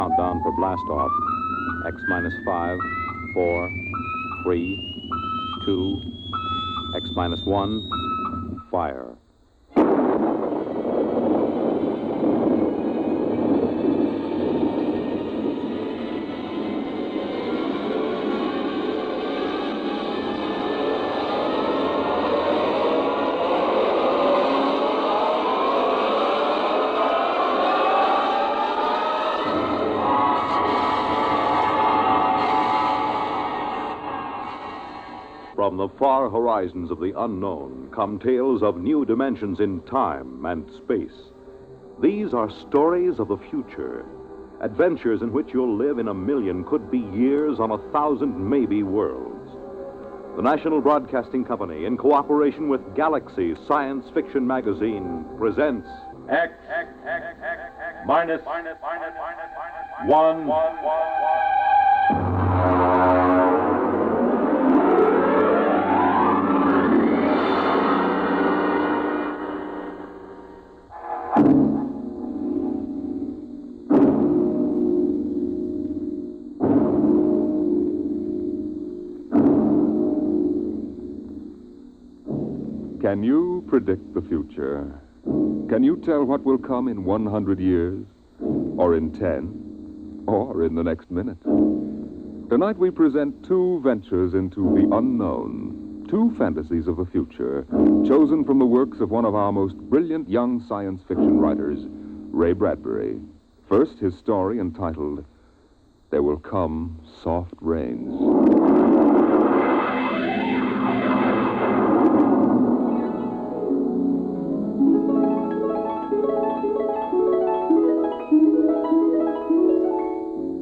Countdown for blast off. X minus 5, 4, 3, 2, X minus 1, fire. From the far horizons of the unknown come tales of new dimensions in time and space. These are stories of the future, adventures in which you'll live in a million, could be years, on 1,000 maybe worlds. The National Broadcasting Company, in cooperation with Galaxy Science Fiction Magazine, presents X minus 1. Can you predict the future? Can you tell what will come in 100 years? Or in 10? Or in the next minute? Tonight we present two ventures into the unknown, two fantasies of the future, chosen from the works of one of our most brilliant young science fiction writers, Ray Bradbury. First, his story entitled, There Will Come Soft Rains.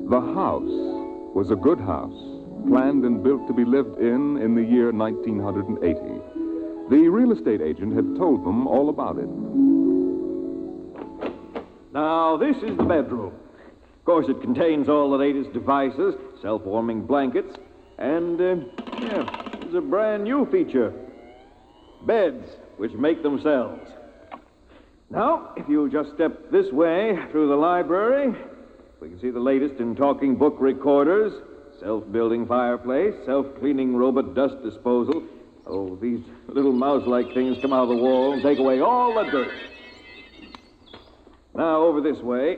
The house was a good house, planned and built to be lived in the year 1980. The real estate agent had told them all about it. Now, this is the bedroom. Of course, it contains all the latest devices, self-warming blankets, and, there's a brand new feature. Beds, which make themselves. Now, if you'll just step this way through the library, we can see the latest in talking book recorders, self-building fireplace, self-cleaning robot dust disposal. Oh, these little mouse-like things come out of the wall and take away all the dirt. Now, over this way.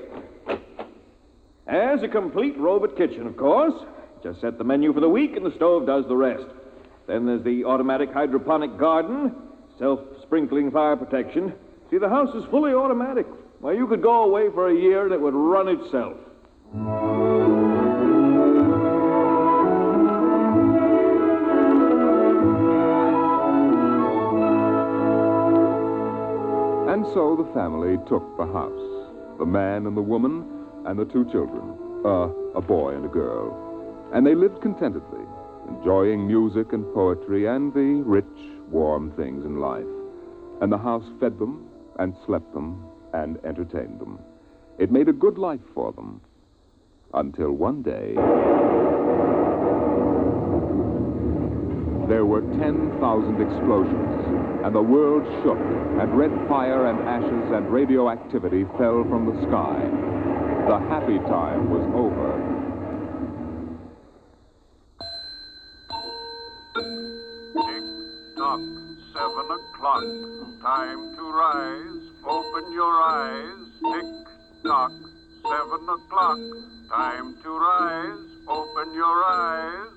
As a complete robot kitchen, of course. Just set the menu for the week and the stove does the rest. Then there's the automatic hydroponic garden, self-sprinkling fire protection. See, the house is fully automatic. Well, you could go away for a year and it would run itself. And so the family took the house, the man and the woman and the two children, a boy and a girl. And they lived contentedly, enjoying music and poetry and the rich, warm things in life. And the house fed them and slept them and entertained them. It made a good life for them. Until one day, there were 10,000 explosions, and the world shook, and red fire and ashes and radioactivity fell from the sky. The happy time was over. Tick-tock, 7 o'clock, time to rise, open your eyes. Tick-tock, 7 o'clock, time to rise, open your eyes.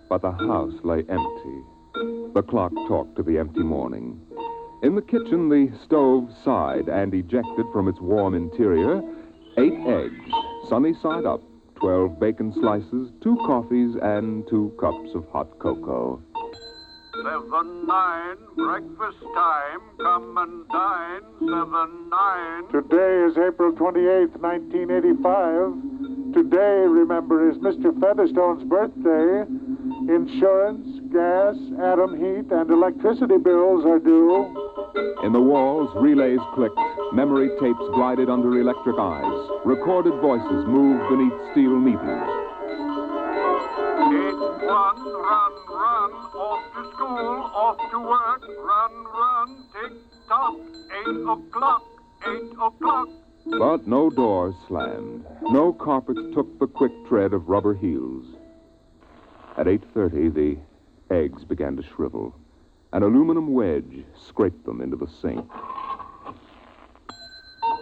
But the house lay empty. The clock talked to the empty morning. In the kitchen, the stove sighed and ejected from its warm interior 8 eggs, sunny side up, 12 bacon slices, 2 coffees, and 2 cups of hot cocoa. 7-9, breakfast time, come and dine. 7-9. Today is April 28th, 1985. Today, remember, is Mr. Featherstone's birthday. Insurance, gas, atom heat, and electricity bills are due. In the walls, relays clicked, memory tapes glided under electric eyes, recorded voices moved beneath steel meters. 8-1, run, off to school, off to work, run, tick-tock, 8 o'clock, But no doors slammed. No carpets took the quick tread of rubber heels. At 8:30, the eggs began to shrivel. An aluminum wedge scraped them into the sink.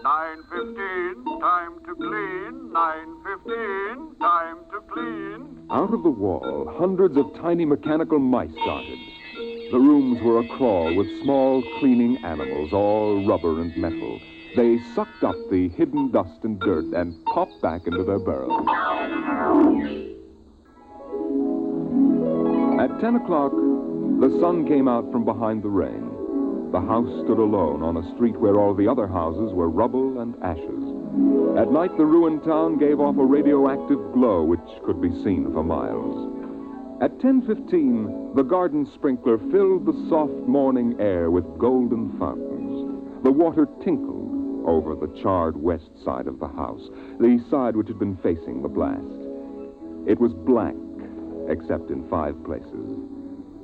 9:15, time to clean. 9:15, time to clean. Out of the wall, hundreds of tiny mechanical mice darted. The rooms were acrawl with small cleaning animals, all rubber and metal. They sucked up the hidden dust and dirt and popped back into their burrows. At 10 o'clock, the sun came out from behind the rain. The house stood alone on a street where all the other houses were rubble and ashes. At night, the ruined town gave off a radioactive glow which could be seen for miles. At 10:15, the garden sprinkler filled the soft morning air with golden fountains. The water tinkled over the charred west side of the house, the side which had been facing the blast. It was black, except in 5 places.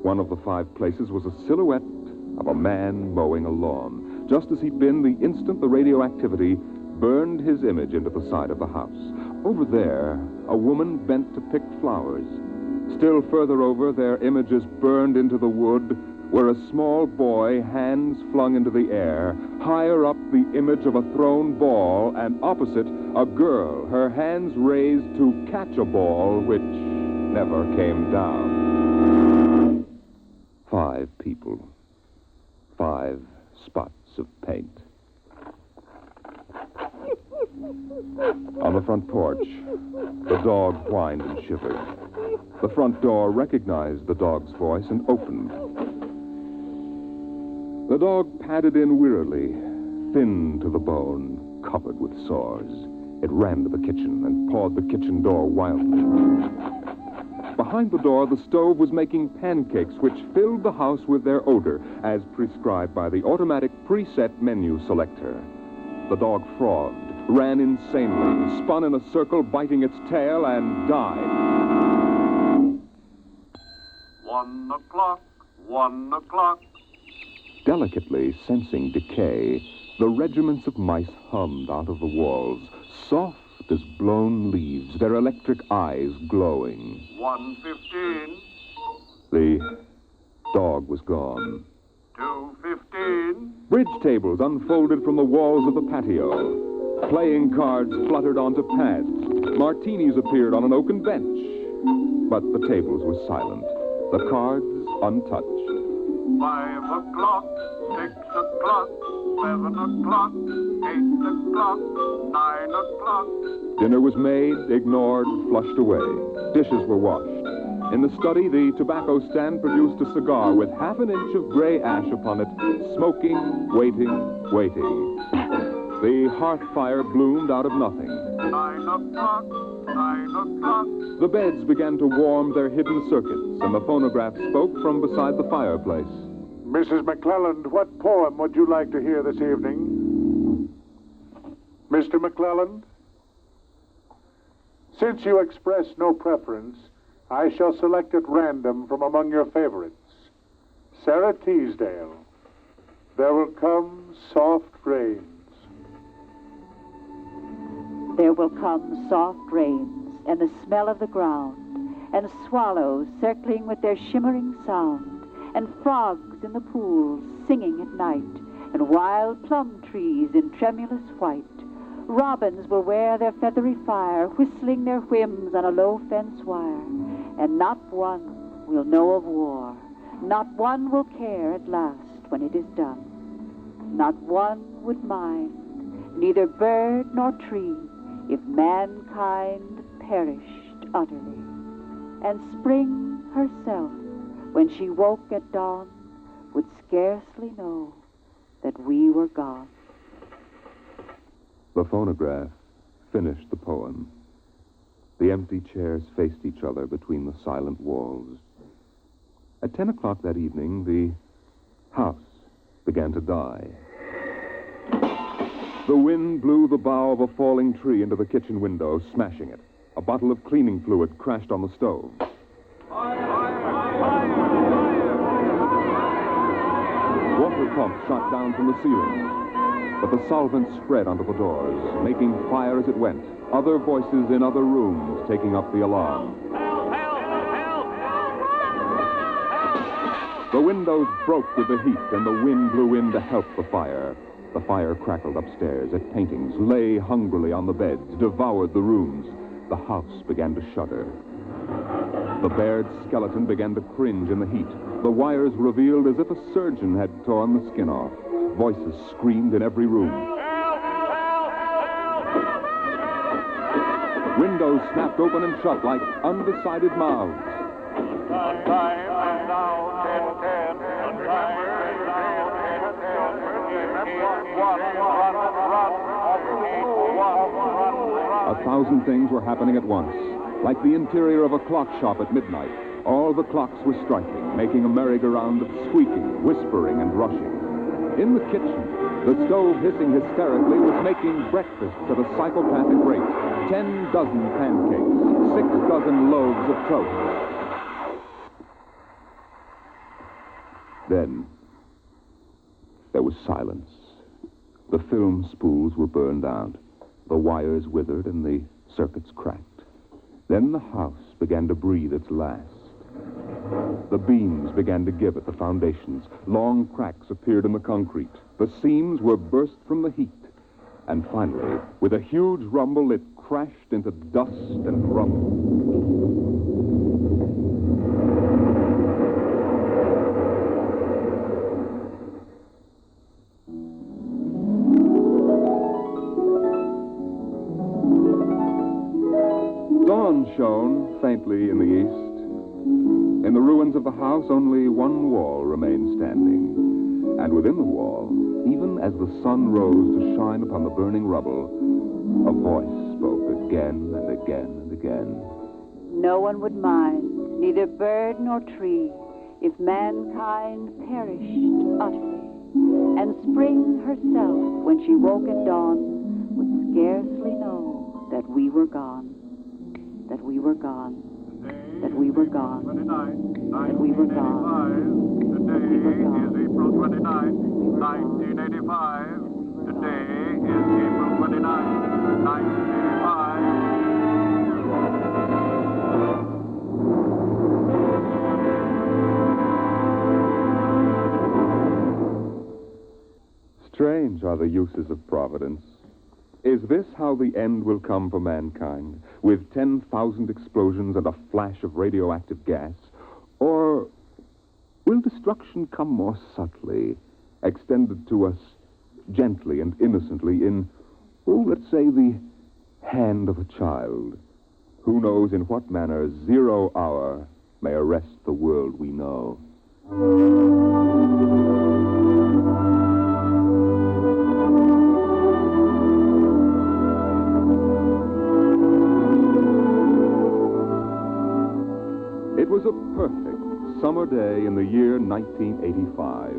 One of the 5 places was a silhouette of a man mowing a lawn, just as he'd been the instant the radioactivity burned his image into the side of the house. Over there, a woman bent to pick flowers. Still further over, their images burned into the wood, where a small boy, hands flung into the air, higher up the image of a thrown ball, and opposite, a girl, her hands raised to catch a ball which never came down. 5 people. 5 spots of paint. On the front porch, the dog whined and shivered. The front door recognized the dog's voice and opened. The dog padded in wearily, thin to the bone, covered with sores. It ran to the kitchen and pawed the kitchen door wildly. Behind the door, the stove was making pancakes which filled the house with their odor, as prescribed by the automatic preset menu selector. The dog frothed, ran insanely, spun in a circle, biting its tail, and died. 1 o'clock, 1 o'clock. Delicately sensing decay, the regiments of mice hummed out of the walls, soft as blown leaves, their electric eyes glowing. 1:15. The dog was gone. 2:15. Bridge tables unfolded from the walls of the patio. Playing cards fluttered onto pads. Martinis appeared on an oaken bench. But the tables were silent, the cards untouched. 5 o'clock, 6 o'clock, 7 o'clock, 8 o'clock, 9 o'clock. Dinner was made, ignored, flushed away. Dishes were washed. In the study, the tobacco stand produced a cigar with half an inch of gray ash upon it, smoking, waiting. The hearth fire bloomed out of nothing. 9 o'clock, 9 o'clock. The beds began to warm their hidden circuits, and the phonograph spoke from beside the fireplace. Mrs. McClelland, what poem would you like to hear this evening? Mr. McClelland? Since you express no preference, I shall select at random from among your favorites. Sarah Teasdale, There Will Come Soft Rains. There will come soft rains, and the smell of the ground, and swallows circling with their shimmering sound, and frogs in the pools singing at night, and wild plum trees in tremulous white. Robins will wear their feathery fire, whistling their whims on a low fence wire, and not one will know of war. Not one will care at last when it is done. Not one would mind, neither bird nor tree, if mankind perished utterly. And spring herself, when she woke at dawn, would scarcely know that we were gone. The phonograph finished the poem. The empty chairs faced each other between the silent walls. At 10 o'clock that evening, the house began to die. The wind blew the bough of a falling tree into the kitchen window, smashing it. A bottle of cleaning fluid crashed on the stove. Water pumps shot down from the ceiling. but the solvent spread onto the doors, making fire as it went. Other voices in other rooms taking up the alarm. The windows broke with the heat, and the wind blew in to help the fire. The fire crackled upstairs at paintings, lay hungrily on the beds, devoured the rooms. The house began to shudder. The bared skeleton began to cringe in the heat. The wires revealed as if a surgeon had torn the skin off. Voices screamed in every room. Windows snapped open and shut like undecided mouths. Time is now 10:10. Time is now 10:10. 1,000 things were happening at once, like the interior of a clock shop at midnight. All the clocks were striking, making a merry-go-round of squeaking, whispering, and rushing. In the kitchen, the stove hissing hysterically was making breakfast at a psychopathic rate. 10 dozen pancakes, 6 dozen loaves of toast. Then, there was silence. The film spools were burned out. The wires withered and the circuits cracked. Then the house began to breathe its last. The beams began to give at the foundations. Long cracks appeared in the concrete. The seams were burst from the heat. And finally, with a huge rumble, it crashed into dust and rubble. Dawn shone faintly in the east. In the ruins of the house, only one wall remained standing. And within the wall, even as the sun rose to shine upon the burning rubble, a voice spoke again and again and again. No one would mind, neither bird nor tree, if mankind perished utterly. And spring herself, when she woke at dawn, would scarcely know that we were gone. That we were gone. That we were gone. That we were gone. Today is April 29th, 1985. Today is April 29th, 1985. Strange are the uses of Providence. Is this how the end will come for mankind, with 10,000 explosions and a flash of radioactive gas? Or will destruction come more subtly, extended to us gently and innocently in, let's say, the hand of a child? Who knows in what manner 0 hour may arrest the world we know? It was a perfect summer day in the year 1985.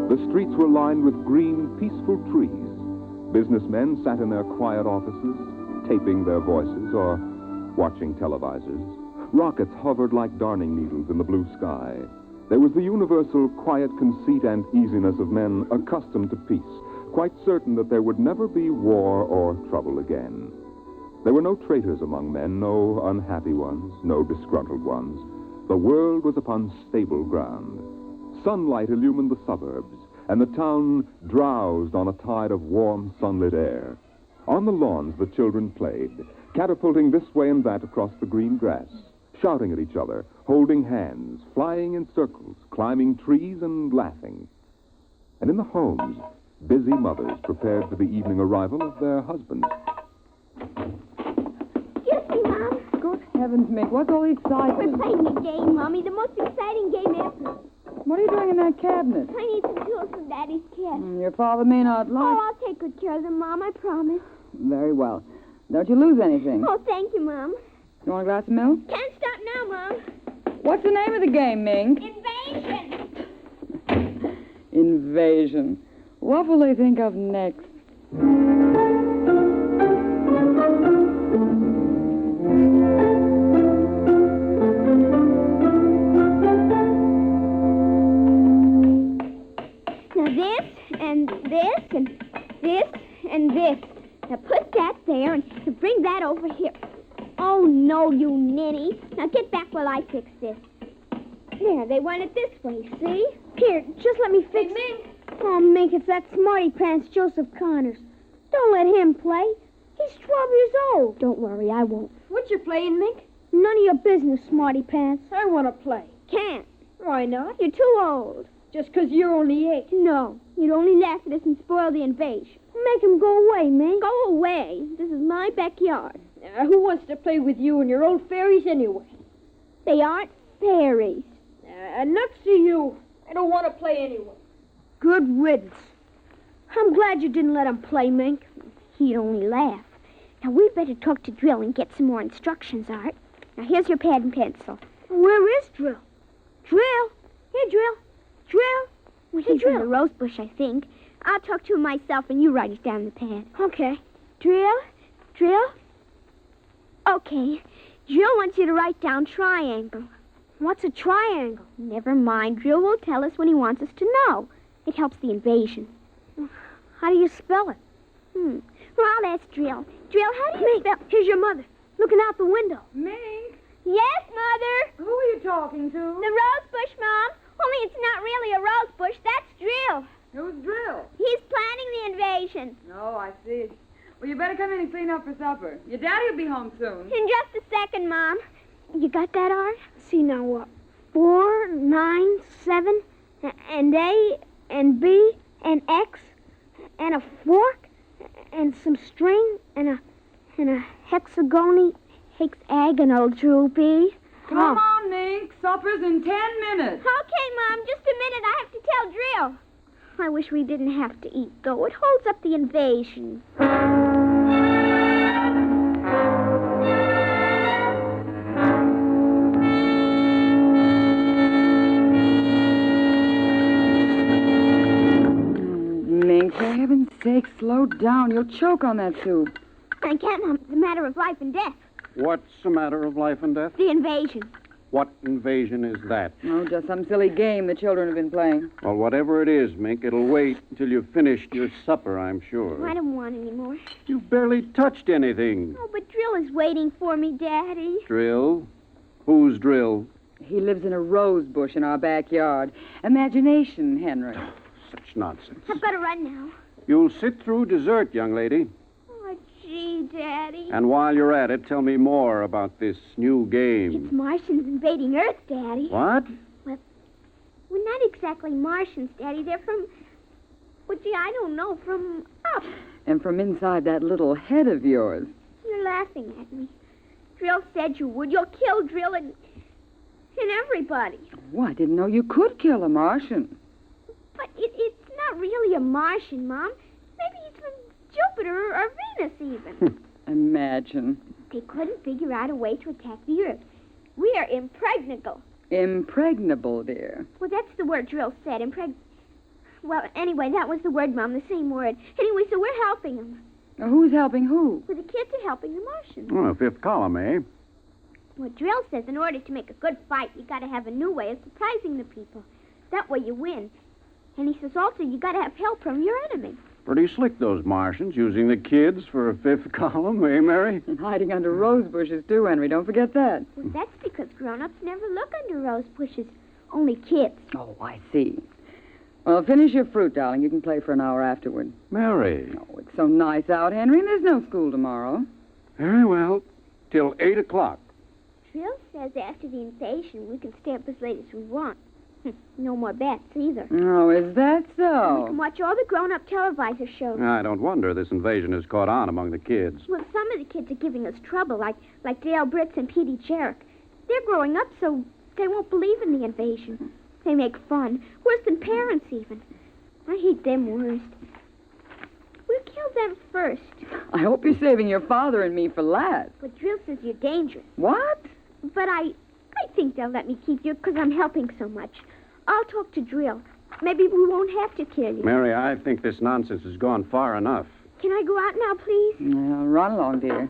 The streets were lined with green, peaceful trees. Businessmen sat in their quiet offices, taping their voices or watching televisors. Rockets hovered like darning needles in the blue sky. There was the universal quiet conceit and easiness of men accustomed to peace, quite certain that there would never be war or trouble again. There were no traitors among men, no unhappy ones, no disgruntled ones. The world was upon stable ground. Sunlight illumined the suburbs, and the town drowsed on a tide of warm, sunlit air. On the lawns, the children played, catapulting this way and that across the green grass, shouting at each other, holding hands, flying in circles, climbing trees, and laughing. And in the homes, busy mothers prepared for the evening arrival of their husbands. Excuse me, Mom. Good heavens, Mick, what's all the excitement? We're playing a game, Mommy, the most exciting game ever. What are you doing in that cabinet? I need some tools for Daddy's kit. Your father may not like... Oh, I'll take good care of them, Mom, I promise. Very well. Don't you lose anything. Oh, thank you, Mom. You want a glass of milk? Can't stop now, Mom. What's the name of the game, Mink? Invasion. Invasion. What will they think of next? Now this, and this, and know, you ninny. Now get back while I fix this. There, they want it this way, see? Here, just let me fix it. Mink. Oh, Mink, it's that smarty pants Joseph Connors. Don't let him play. He's 12 years old. Don't worry, I won't. What you playing, Mink? None of your business, smarty pants. I want to play. Can't. Why not? You're too old. Just 'cause you're only 8. No, you'd only laugh at us and spoil the invasion. Make him go away, Mink. Go away. This is my backyard. Who wants to play with you and your old fairies anyway? They aren't fairies. Nuts to you. I don't want to play anyway. Good riddance. I'm glad you didn't let him play, Mink. He'd only laugh. Now, we'd better talk to Drill and get some more instructions, Art. Now, here's your pad and pencil. Where is Drill? Drill? Here, Drill. Drill? Well, he's in the rose bush, I think. I'll talk to him myself, and you write it down in the pad. Okay. Drill? Drill? Okay. Drill wants you to write down triangle. What's a triangle? Never mind. Drill will tell us when he wants us to know. It helps the invasion. How do you spell it? Well, I'll ask Drill. Drill, how do you spell... Here's your mother, looking out the window. Mink? Yes, Mother? Who are you talking to? The rose bush, Mom. Only it's not really a rose bush. That's Drill. Who's Drill? He's planning the invasion. Oh, I see. Well, you better come in and clean up for supper. Your daddy will be home soon. In just a second, Mom. You got that, Art? See, now what? 4, 9, 7, and A, and B, and X, and a fork, and some string, and a hexagonal droopy. Come on, Mink. Supper's in 10 minutes. Okay, Mom. Just a minute. I have to tell Drill. I wish we didn't have to eat, though. It holds up the invasion. Mink, for heaven's sake, slow down. You'll choke on that soup. I can't, Mom. It's a matter of life and death. What's a matter of life and death? The invasion. What invasion is that? Oh, just some silly game the children have been playing. Well, whatever it is, Mink, it'll wait until you've finished your supper, I'm sure. I don't want any more. You've barely touched anything. Oh, but Drill is waiting for me, Daddy. Drill? Who's Drill? He lives in a rose bush in our backyard. Imagination, Henry. Such nonsense. I've got to run now. You'll sit through dessert, young lady. Oh, gee, Daddy. And while you're at it, tell me more about this new game. It's Martians invading Earth, Daddy. What? Well, not exactly Martians, Daddy. They're from... Well, gee, I don't know. From up. And from inside that little head of yours. You're laughing at me. Drill said you would. You'll kill Drill and everybody. Oh, I didn't know you could kill a Martian. But it's not really a Martian, Mom. Maybe he's from Jupiter or Venus, even. Imagine. They couldn't figure out a way to attack the Earth. We are impregnable. Impregnable, dear. Well, that's the word Drill said, Well, anyway, that was the word, Mom, the same word. Anyway, so we're helping them. Now, who's helping who? Well, the kids are helping the Martians. Oh, fifth column, eh? Well, Drill says in order to make a good fight, you got to have a new way of surprising the people. That way you win. And he says also you got to have help from your enemy. Pretty slick, those Martians, using the kids for a fifth column, eh, Mary? And hiding under rose bushes, too, Henry. Don't forget that. Well, that's because grown-ups never look under rose bushes. Only kids. Oh, I see. Well, finish your fruit, darling. You can play for an hour afterward. Mary. Oh, it's so nice out, Henry, and there's no school tomorrow. Very well. Till 8 o'clock. Drill says after the invasion we can stay up as late as we want. No more bets, either. Oh, is that And we so? can watch all the grown-up televisor shows. I don't wonder this invasion has caught on among the kids. Well, some of the kids are giving us trouble, like Dale Britz and Petey Jarrett. They're growing up, so they won't believe in the invasion. They make fun, worse than parents, even. I hate them worst. We'll kill them first. I hope you're saving your father and me for last. But Drill says you're dangerous. What? But I think they'll let me keep you because I'm helping so much. I'll talk to Drill. Maybe we won't have to kill you. Mary, I think this nonsense has gone far enough. Can I go out now, please? Yeah, run along, dear.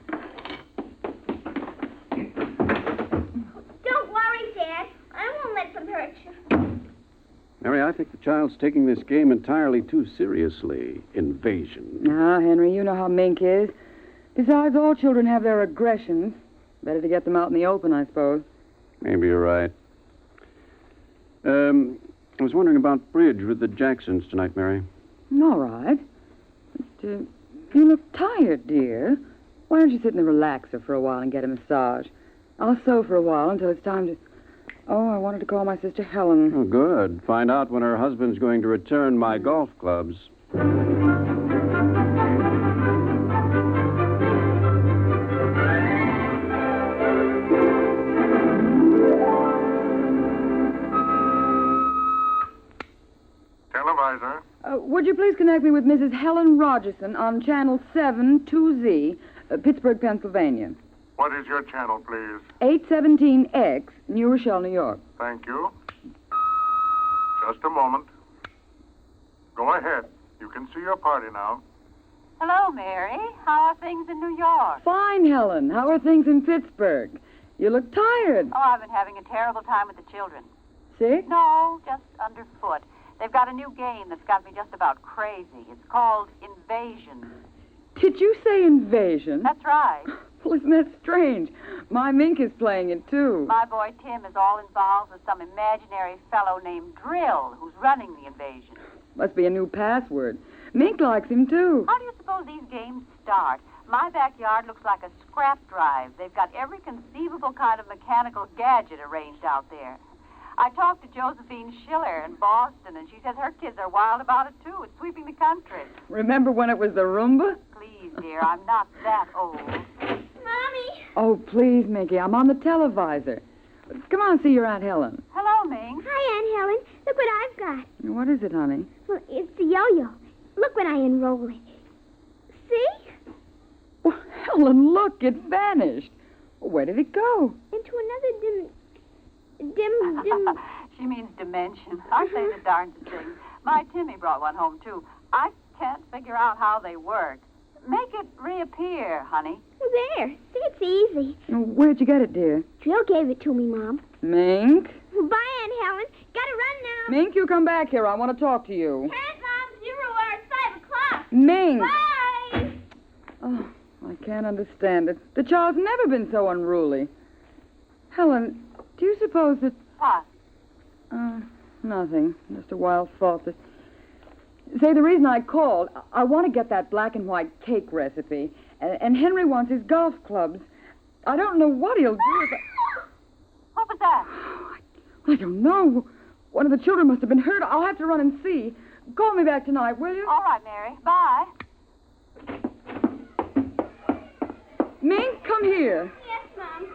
Don't worry, Dad. I won't let them hurt you. Mary, I think the child's taking this game entirely too seriously. Invasion. Ah, Henry, you know how Mink is. Besides, all children have their aggressions. Better to get them out in the open, I suppose. Maybe you're right. I was wondering about bridge with the Jacksons tonight, Mary. All right. But, you look tired, dear. Why don't you sit in the relaxer for a while and get a massage? I'll sew for a while until it's time to... Oh, I wanted to call my sister Helen. Oh, good. Find out when her husband's going to return my golf clubs. Televisor. Would you please connect me with Mrs. Helen Rogerson on channel 72Z, Pittsburgh, Pennsylvania. What is your channel, please? 817X, New Rochelle, New York. Thank you. Just a moment. Go ahead. You can see your party now. Hello, Mary. How are things in New York? Fine, Helen. How are things in Pittsburgh? You look tired. Oh, I've been having a terrible time with the children. Sick? No, just underfoot. They've got a new game that's got me just about crazy. It's called Invasion. Did you say invasion? That's right. Well, isn't that strange? My Mink is playing it, too. My boy Tim is all involved with some imaginary fellow named Drill who's running the invasion. Must be a new password. Mink likes him, too. How do you suppose these games start? My backyard looks like a scrap drive. They've got every conceivable kind of mechanical gadget arranged out there. I talked to Josephine Schiller in Boston, and she says her kids are wild about it, too. It's sweeping the country. Remember when it was the Roomba? Please, dear, I'm not that old. Mommy! Oh, please, Mickey, I'm on the televisor. Come on, see your Aunt Helen. Hello, Ming. Hi, Aunt Helen. Look what I've got. What is it, honey? Well, it's a yo-yo. Look when I unroll it. See? Well, Helen, look, it vanished. Where did it go? Into another dim... She means dimension. Aren't they the darndest things? My Timmy brought one home, too. I can't figure out how they work. Make it reappear, honey. Well, there. See, it's easy. Where'd you get it, dear? Jill gave it to me, Mom. Mink? Bye, Aunt Helen. Gotta run now. Mink, you come back here. I want to talk to you. Can't, Mom. 0 hour, 5 o'clock. Mink! Bye! Oh, I can't understand it. The child's never been so unruly. Helen, do you suppose that... What? Nothing. Just a wild thought that... Say, the reason I called, I want to get that black and white cake recipe, and Henry wants his golf clubs. I don't know what he'll do if What was that? I don't know. One of the children must have been hurt. I'll have to run and see. Call me back tonight, will you? All right, Mary. Bye. Mink, come here. Yes, Mom.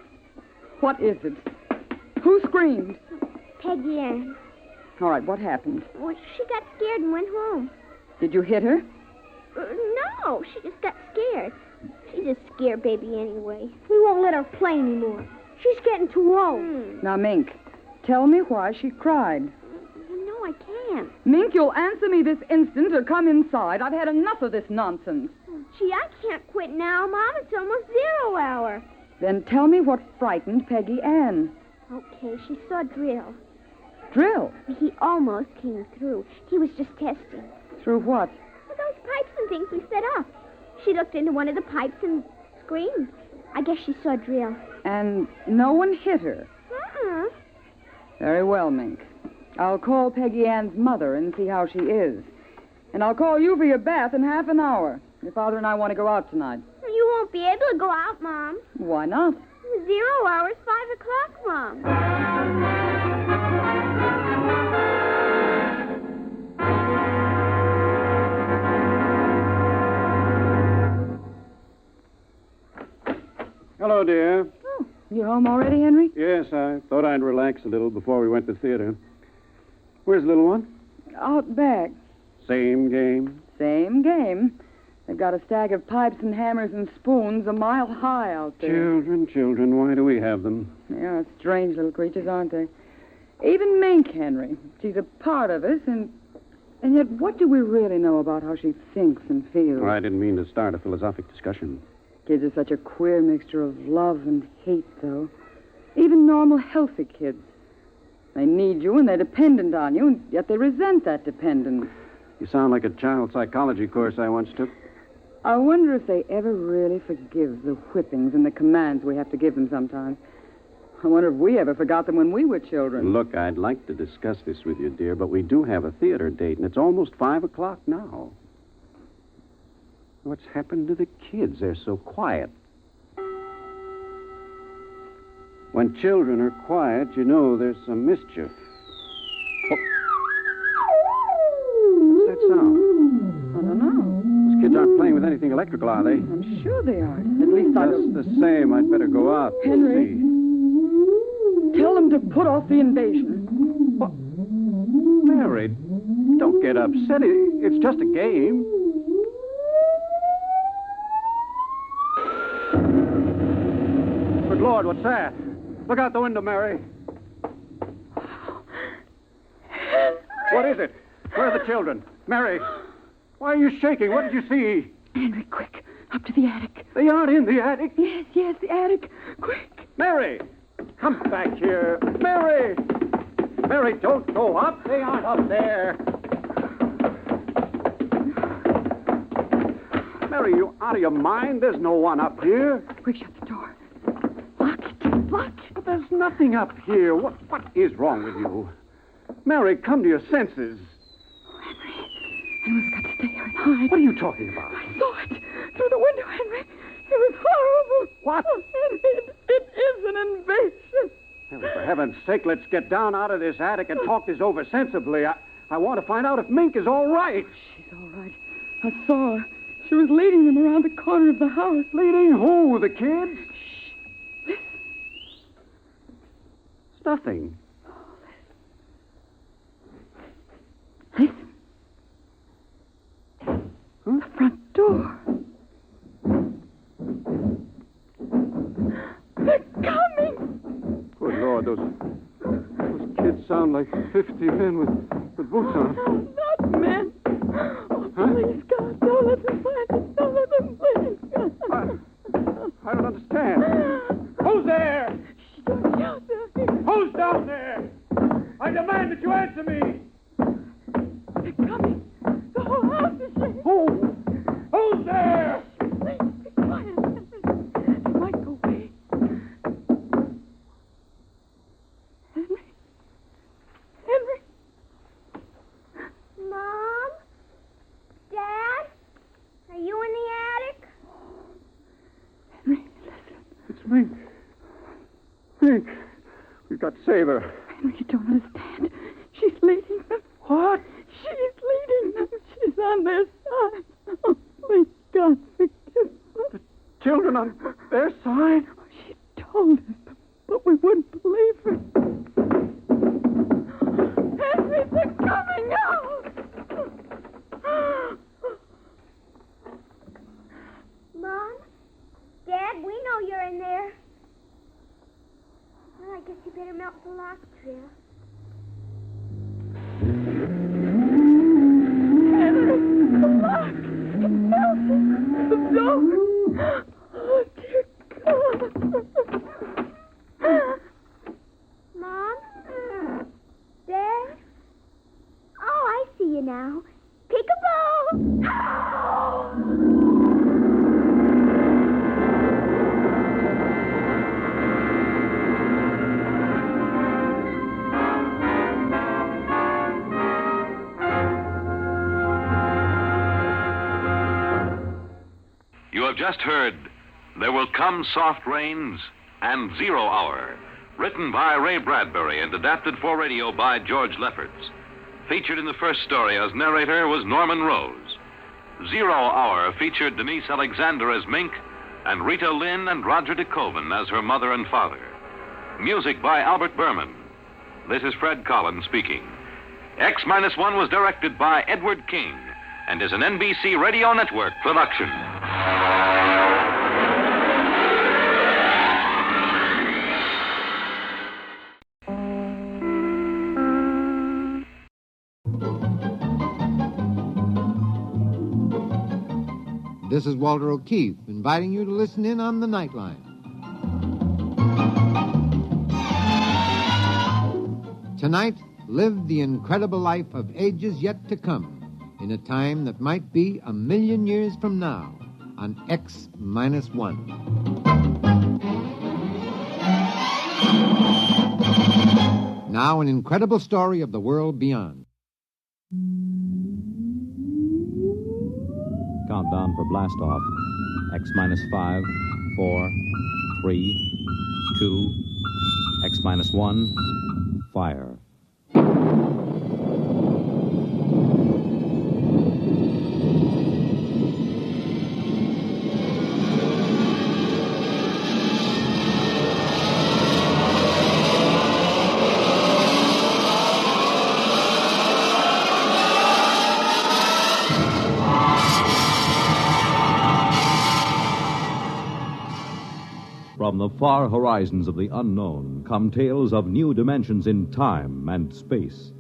What is it? Who screamed? Peggy Ann. All right, what happened? Well, she got scared and went home. Did you hit her? No, she just got scared. She's a scare baby anyway. We won't let her play anymore. She's getting too old. Now, Mink, tell me why she cried. No, I can't. Mink, you'll answer me this instant or come inside. I've had enough of this nonsense. Gee, I can't quit now, Mom. It's almost 0 hour. Then tell me what frightened Peggy Ann. Okay, she saw Drill. Drill? He almost came through. He was just testing. Through what? Well, those pipes and things we set up. She looked into one of the pipes and screamed. I guess she saw Drill. And no one hit her? Uh-uh. Very well, Mink. I'll call Peggy Ann's mother and see how she is. And I'll call you for your bath in half an hour. Your father and I want to go out tonight. You won't be able to go out, Mom. Why not? 0 hour is 5 o'clock, Mom. Hello, dear. Oh, you home already, Henry? Yes, I thought I'd relax a little before we went to theater. Where's the little one? Out back. Same game? Same game. They've got a stack of pipes and hammers and spoons a mile high out there. Children, why do we have them? Yeah, strange little creatures, aren't they? Even Mink, Henry. She's a part of us, and yet what do we really know about how she thinks and feels? Well, I didn't mean to start a philosophic discussion. Kids are such a queer mixture of love and hate, though. Even normal, healthy kids. They need you and they're dependent on you, and yet they resent that dependence. You sound like a child psychology course I once took. I wonder if they ever really forgive the whippings and the commands we have to give them sometimes. I wonder if we ever forgot them when we were children. Look, I'd like to discuss this with you, dear, but we do have a theater date, and it's almost 5 o'clock now. What's happened to the kids? They're so quiet. When children are quiet, you know there's some mischief. What's that sound? I don't know. These kids aren't playing with anything electrical, are they? I'm sure they aren't. At least I Just don't... the same, I'd better go out. Henry. See. Tell them to put off the invasion. What? Mary, don't get upset. It's just a game. Good Lord, what's that? Look out the window, Mary. What is it? Where are the children? Mary, why are you shaking? What did you see? Henry, quick. Up to the attic. They aren't in the attic. Yes, the attic. Quick. Mary, come back here. Mary! Mary, don't go up. They aren't up there. Mary, you out of your mind? There's no one up here. Quick, shut the door. Lock it. Lock it. But there's nothing up here. What is wrong with you? Mary, come to your senses. Henry's got to stay here and hide. What are you talking about? I saw it through the window, Henry. It was horrible. What? Oh, Henry, it is an invasion. Mary, for heaven's sake, let's get down out of this attic and talk this over sensibly. I want to find out if Mink is all right. She's all right. I saw her. She was leading them around the corner of the house. Leading who? The kids? Shh. Listen. It's nothing. Listen. Huh? The front door. They're coming. Good Lord, those kids sound like 50 men with boots on. No, not men. Oh, please, God, don't let them find us. Don't let them find us. I don't understand. Who's there? Shh, don't shout there. Who's down there? I demand that you answer me. They're coming. The whole house is shaking. Who? Who's there? Please, be quiet. They might go away. Henry. Henry. Mom? Dad? Are you in the attic? Henry, listen. It's Mink. Mink. We've got to save her. Henry, you don't understand. She's leading them. What? She's leading them. She's on their side. Oh, please, God, forgive them. The children on their side? Oh, she told us, but we wouldn't believe her. Henry, they're coming out. Mom? Dad, we know you're in there. Well, I guess you better melt the lock, Trill. Henry, the lock. It's melting. The door. Oh, dear God. Mom? Dad? Oh, I see you now. Peekaboo! You have just heard There Will Come Soft Rains and 0 Hour, written by Ray Bradbury and adapted for radio by George Lefferts. Featured in the first story as narrator was Norman Rose. 0 Hour featured Denise Alexander as Mink and Rita Lynn and Roger DeKoven as her mother and father. Music by Albert Berman. This is Fred Collins speaking. X-1 was directed by Edward King and is an NBC Radio Network production. This is Walter O'Keefe, inviting you to listen in on the Nightline. Tonight, live the incredible life of ages yet to come, in a time that might be 1,000,000 years from now, on X-1. Now, an incredible story of the world beyond. Countdown for blast off. X-5, 4, 3, 2, X-1, fire. From the far horizons of the unknown come tales of new dimensions in time and space.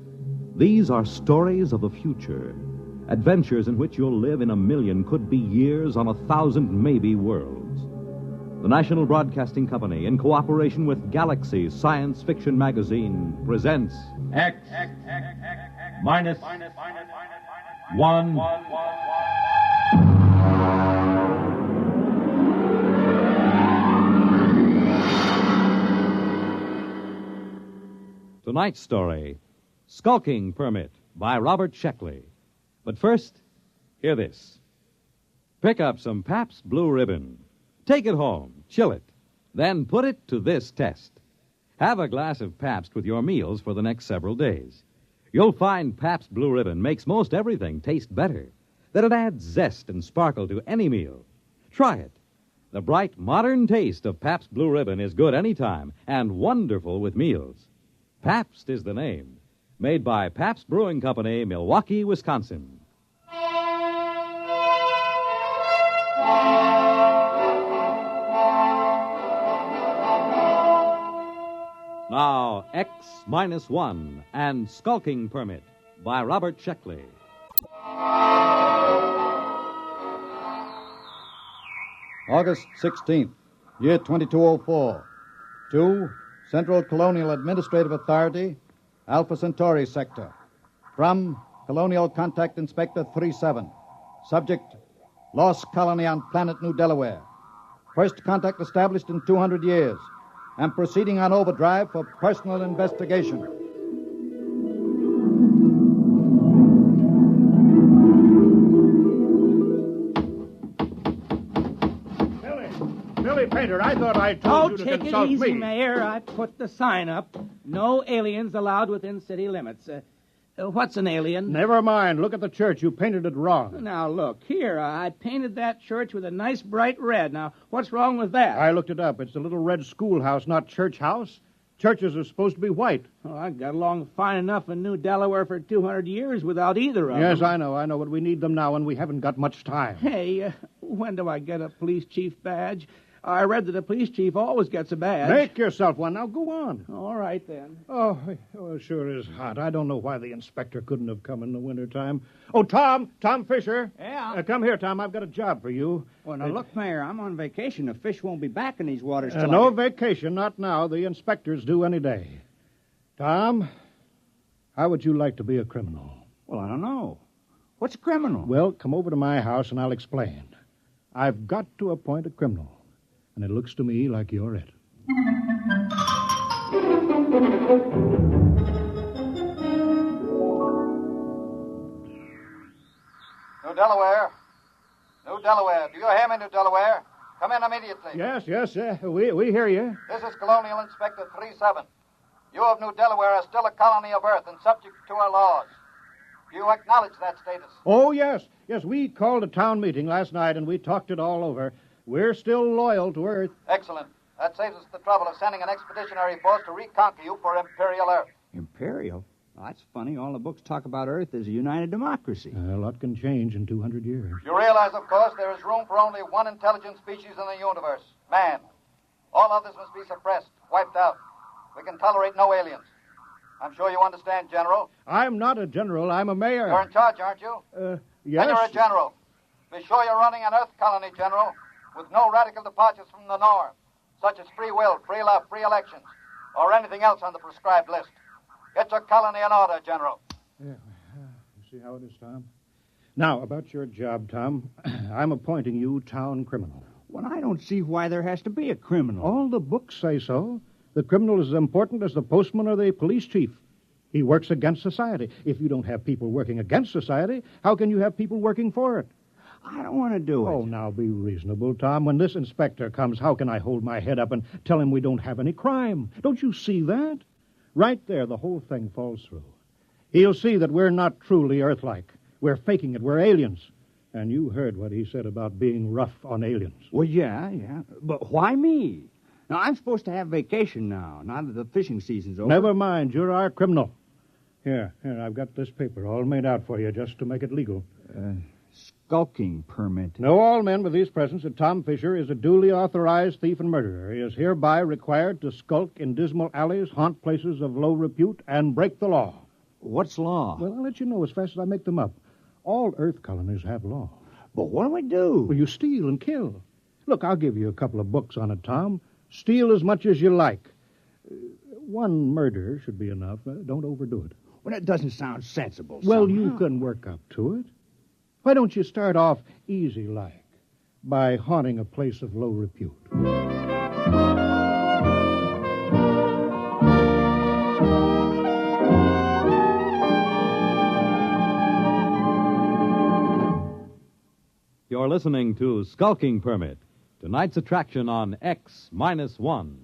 These are stories of the future, adventures in which you'll live in a million, could be years, on 1,000 maybe worlds. The National Broadcasting Company, in cooperation with Galaxy Science Fiction Magazine, presents X minus 1. Tonight's story, Skulking Permit, by Robert Sheckley. But first, hear this. Pick up some Pabst Blue Ribbon. Take it home, chill it, then put it to this test. Have a glass of Pabst with your meals for the next several days. You'll find Pabst Blue Ribbon makes most everything taste better, that it adds zest and sparkle to any meal. Try it. The bright, modern taste of Pabst Blue Ribbon is good any time and wonderful with meals. Pabst is the name. Made by Pabst Brewing Company, Milwaukee, Wisconsin. Now, X-1 and Skulking Permit by Robert Sheckley. August 16th, year 2204. To Central Colonial Administrative Authority, Alpha Centauri Sector. From Colonial Contact Inspector 37. Subject, lost colony on planet New Delaware. First contact established in 200 years. And proceeding on overdrive for personal investigation. Billy Painter, I thought I told you to take consult it easy, me. Mayor. I put the sign up. No aliens allowed within city limits. What's an alien? Never mind. Look at the church. You painted it wrong. Now, look, here, I painted that church with a nice bright red. Now, what's wrong with that? I looked it up. It's a little red schoolhouse, not church house. Churches are supposed to be white. Oh, I got along fine enough in New Delaware for 200 years without either of them. Yes, I know, but we need them now, and we haven't got much time. Hey, when do I get a police chief badge? I read that a police chief always gets a badge. Make yourself one. Now, go on. All right, then. Oh, it sure is hot. I don't know why the inspector couldn't have come in the wintertime. Oh, Tom Fisher. Yeah? Come here, Tom. I've got a job for you. Well, now, look, Mayor, I'm on vacation. The fish won't be back in these waters till No vacation, not now. The inspectors do any day. Tom, how would you like to be a criminal? Well, I don't know. What's a criminal? Well, come over to my house and I'll explain. I've got to appoint a criminal. And it looks to me like you're it. New Delaware. New Delaware. Do you hear me, New Delaware? Come in immediately. Yes, we hear you. This is Colonial Inspector 37. You of New Delaware are still a colony of Earth and subject to our laws. Do you acknowledge that status? Oh, yes. Yes, we called a town meeting last night and we talked it all over. We're still loyal to Earth. Excellent. That saves us the trouble of sending an expeditionary force to reconquer you for Imperial Earth. Imperial? Oh, that's funny. All the books talk about Earth as a united democracy. A lot can change in 200 years. You realize, of course, there is room for only one intelligent species in the universe, man. All others must be suppressed, wiped out. We can tolerate no aliens. I'm sure you understand, General. I'm not a general. I'm a mayor. You're in charge, aren't you? Yes. Then you're a general. Be sure you're running an Earth colony, General, with no radical departures from the norm, such as free will, free love, free elections, or anything else on the prescribed list. Get your colony in order, General. Yeah. You see how it is, Tom? Now, about your job, Tom. I'm appointing you town criminal. Well, I don't see why there has to be a criminal. All the books say so. The criminal is as important as the postman or the police chief. He works against society. If you don't have people working against society, how can you have people working for it? I don't want to do it. Oh, now be reasonable, Tom. When this inspector comes, how can I hold my head up and tell him we don't have any crime? Don't you see that? Right there, the whole thing falls through. He'll see that we're not truly Earth-like. We're faking it. We're aliens. And you heard what he said about being rough on aliens. Well, yeah. But why me? Now, I'm supposed to have vacation now that the fishing season's over. Never mind. You're our criminal. Here, I've got this paper all made out for you just to make it legal. Skulking permit. Know all men with these presents that Tom Fisher is a duly authorized thief and murderer. He is hereby required to skulk in dismal alleys, haunt places of low repute, and break the law. What's law? Well, I'll let you know as fast as I make them up. All Earth colonies have law. But what do I do? Well, you steal and kill. Look, I'll give you a couple of books on it, Tom. Steal as much as you like. One murder should be enough. Don't overdo it. Well, that doesn't sound sensible. Well, you can work up to it. Why don't you start off easy-like by haunting a place of low repute? You're listening to Skulking Permit, tonight's attraction on X-1.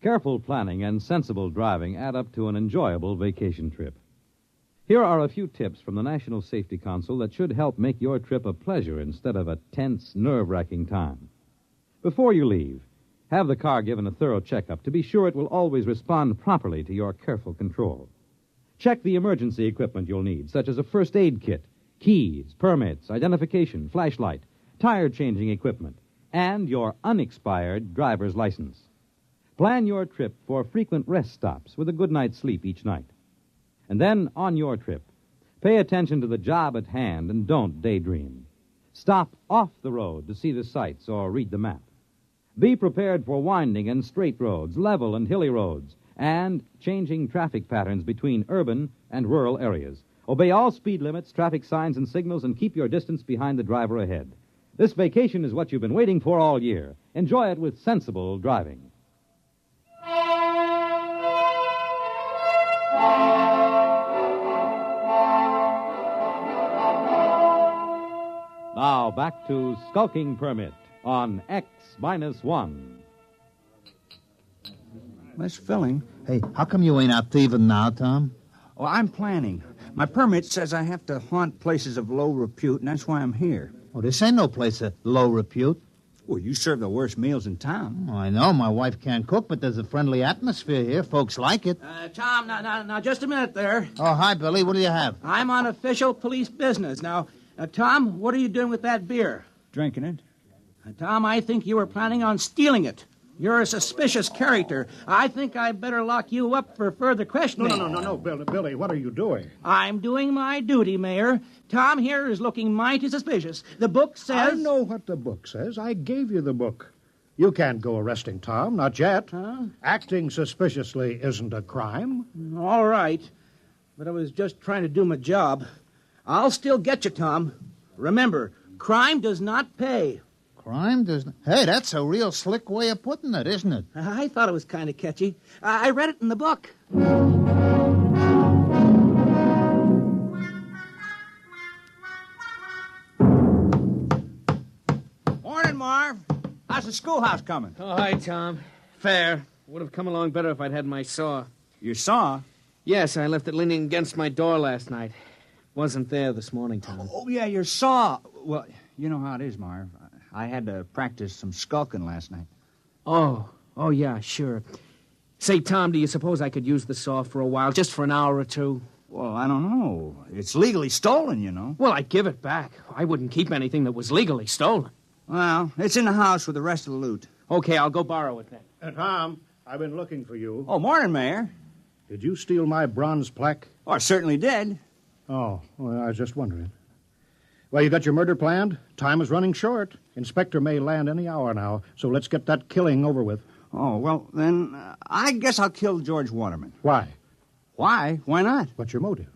Careful planning and sensible driving add up to an enjoyable vacation trip. Here are a few tips from the National Safety Council that should help make your trip a pleasure instead of a tense, nerve-wracking time. Before you leave, have the car given a thorough checkup to be sure it will always respond properly to your careful control. Check the emergency equipment you'll need, such as a first aid kit, keys, permits, identification, flashlight, tire-changing equipment, and your unexpired driver's license. Plan your trip for frequent rest stops with a good night's sleep each night. And then, on your trip, pay attention to the job at hand and don't daydream. Stop off the road to see the sights or read the map. Be prepared for winding and straight roads, level and hilly roads, and changing traffic patterns between urban and rural areas. Obey all speed limits, traffic signs, and signals, and keep your distance behind the driver ahead. This vacation is what you've been waiting for all year. Enjoy it with sensible driving. Now, back to Skulking Permit on X-1. Miss Filling. Hey, how come you ain't out thieving now, Tom? Oh, I'm planning. My permit says I have to haunt places of low repute, and that's why I'm here. Oh, this ain't no place of low repute. Well, you serve the worst meals in town. Oh, I know. My wife can't cook, but there's a friendly atmosphere here. Folks like it. Tom, now, just a minute there. Oh, hi, Billy. What do you have? I'm on official police business. Now, Tom, what are you doing with that beer? Drinking it. Tom, I think you were planning on stealing it. You're a suspicious character. I think I'd better lock you up for further questioning. No, Billy, what are you doing? I'm doing my duty, Mayor. Tom here is looking mighty suspicious. The book says... I know what the book says. I gave you the book. You can't go arresting Tom, not yet. Huh? Acting suspiciously isn't a crime. All right. But I was just trying to do my job. I'll still get you, Tom. Remember, crime does not pay. Crime does not... Hey, that's a real slick way of putting it, isn't it? I thought it was kind of catchy. I read it in the book. Morning, Marv. How's the schoolhouse coming? Oh, hi, Tom. Fair. Would have come along better if I'd had my saw. Your saw? Yes, I left it leaning against my door last night. Wasn't there this morning, Tom. Oh, yeah, your saw. Well, you know how it is, Marv. I had to practice some skulking last night. Oh, yeah, sure. Say, Tom, do you suppose I could use the saw for a while, just for an hour or two? Well, I don't know. It's legally stolen, you know. Well, I'd give it back. I wouldn't keep anything that was legally stolen. Well, it's in the house with the rest of the loot. Okay, I'll go borrow it then. Tom, I've been looking for you. Oh, morning, Mayor. Did you steal my bronze plaque? Oh, I certainly did. Oh, well, I was just wondering. Well, you got your murder planned? Time is running short. Inspector may land any hour now, so let's get that killing over with. Oh, well, then, I guess I'll kill George Waterman. Why? Why? Why not? What's your motive?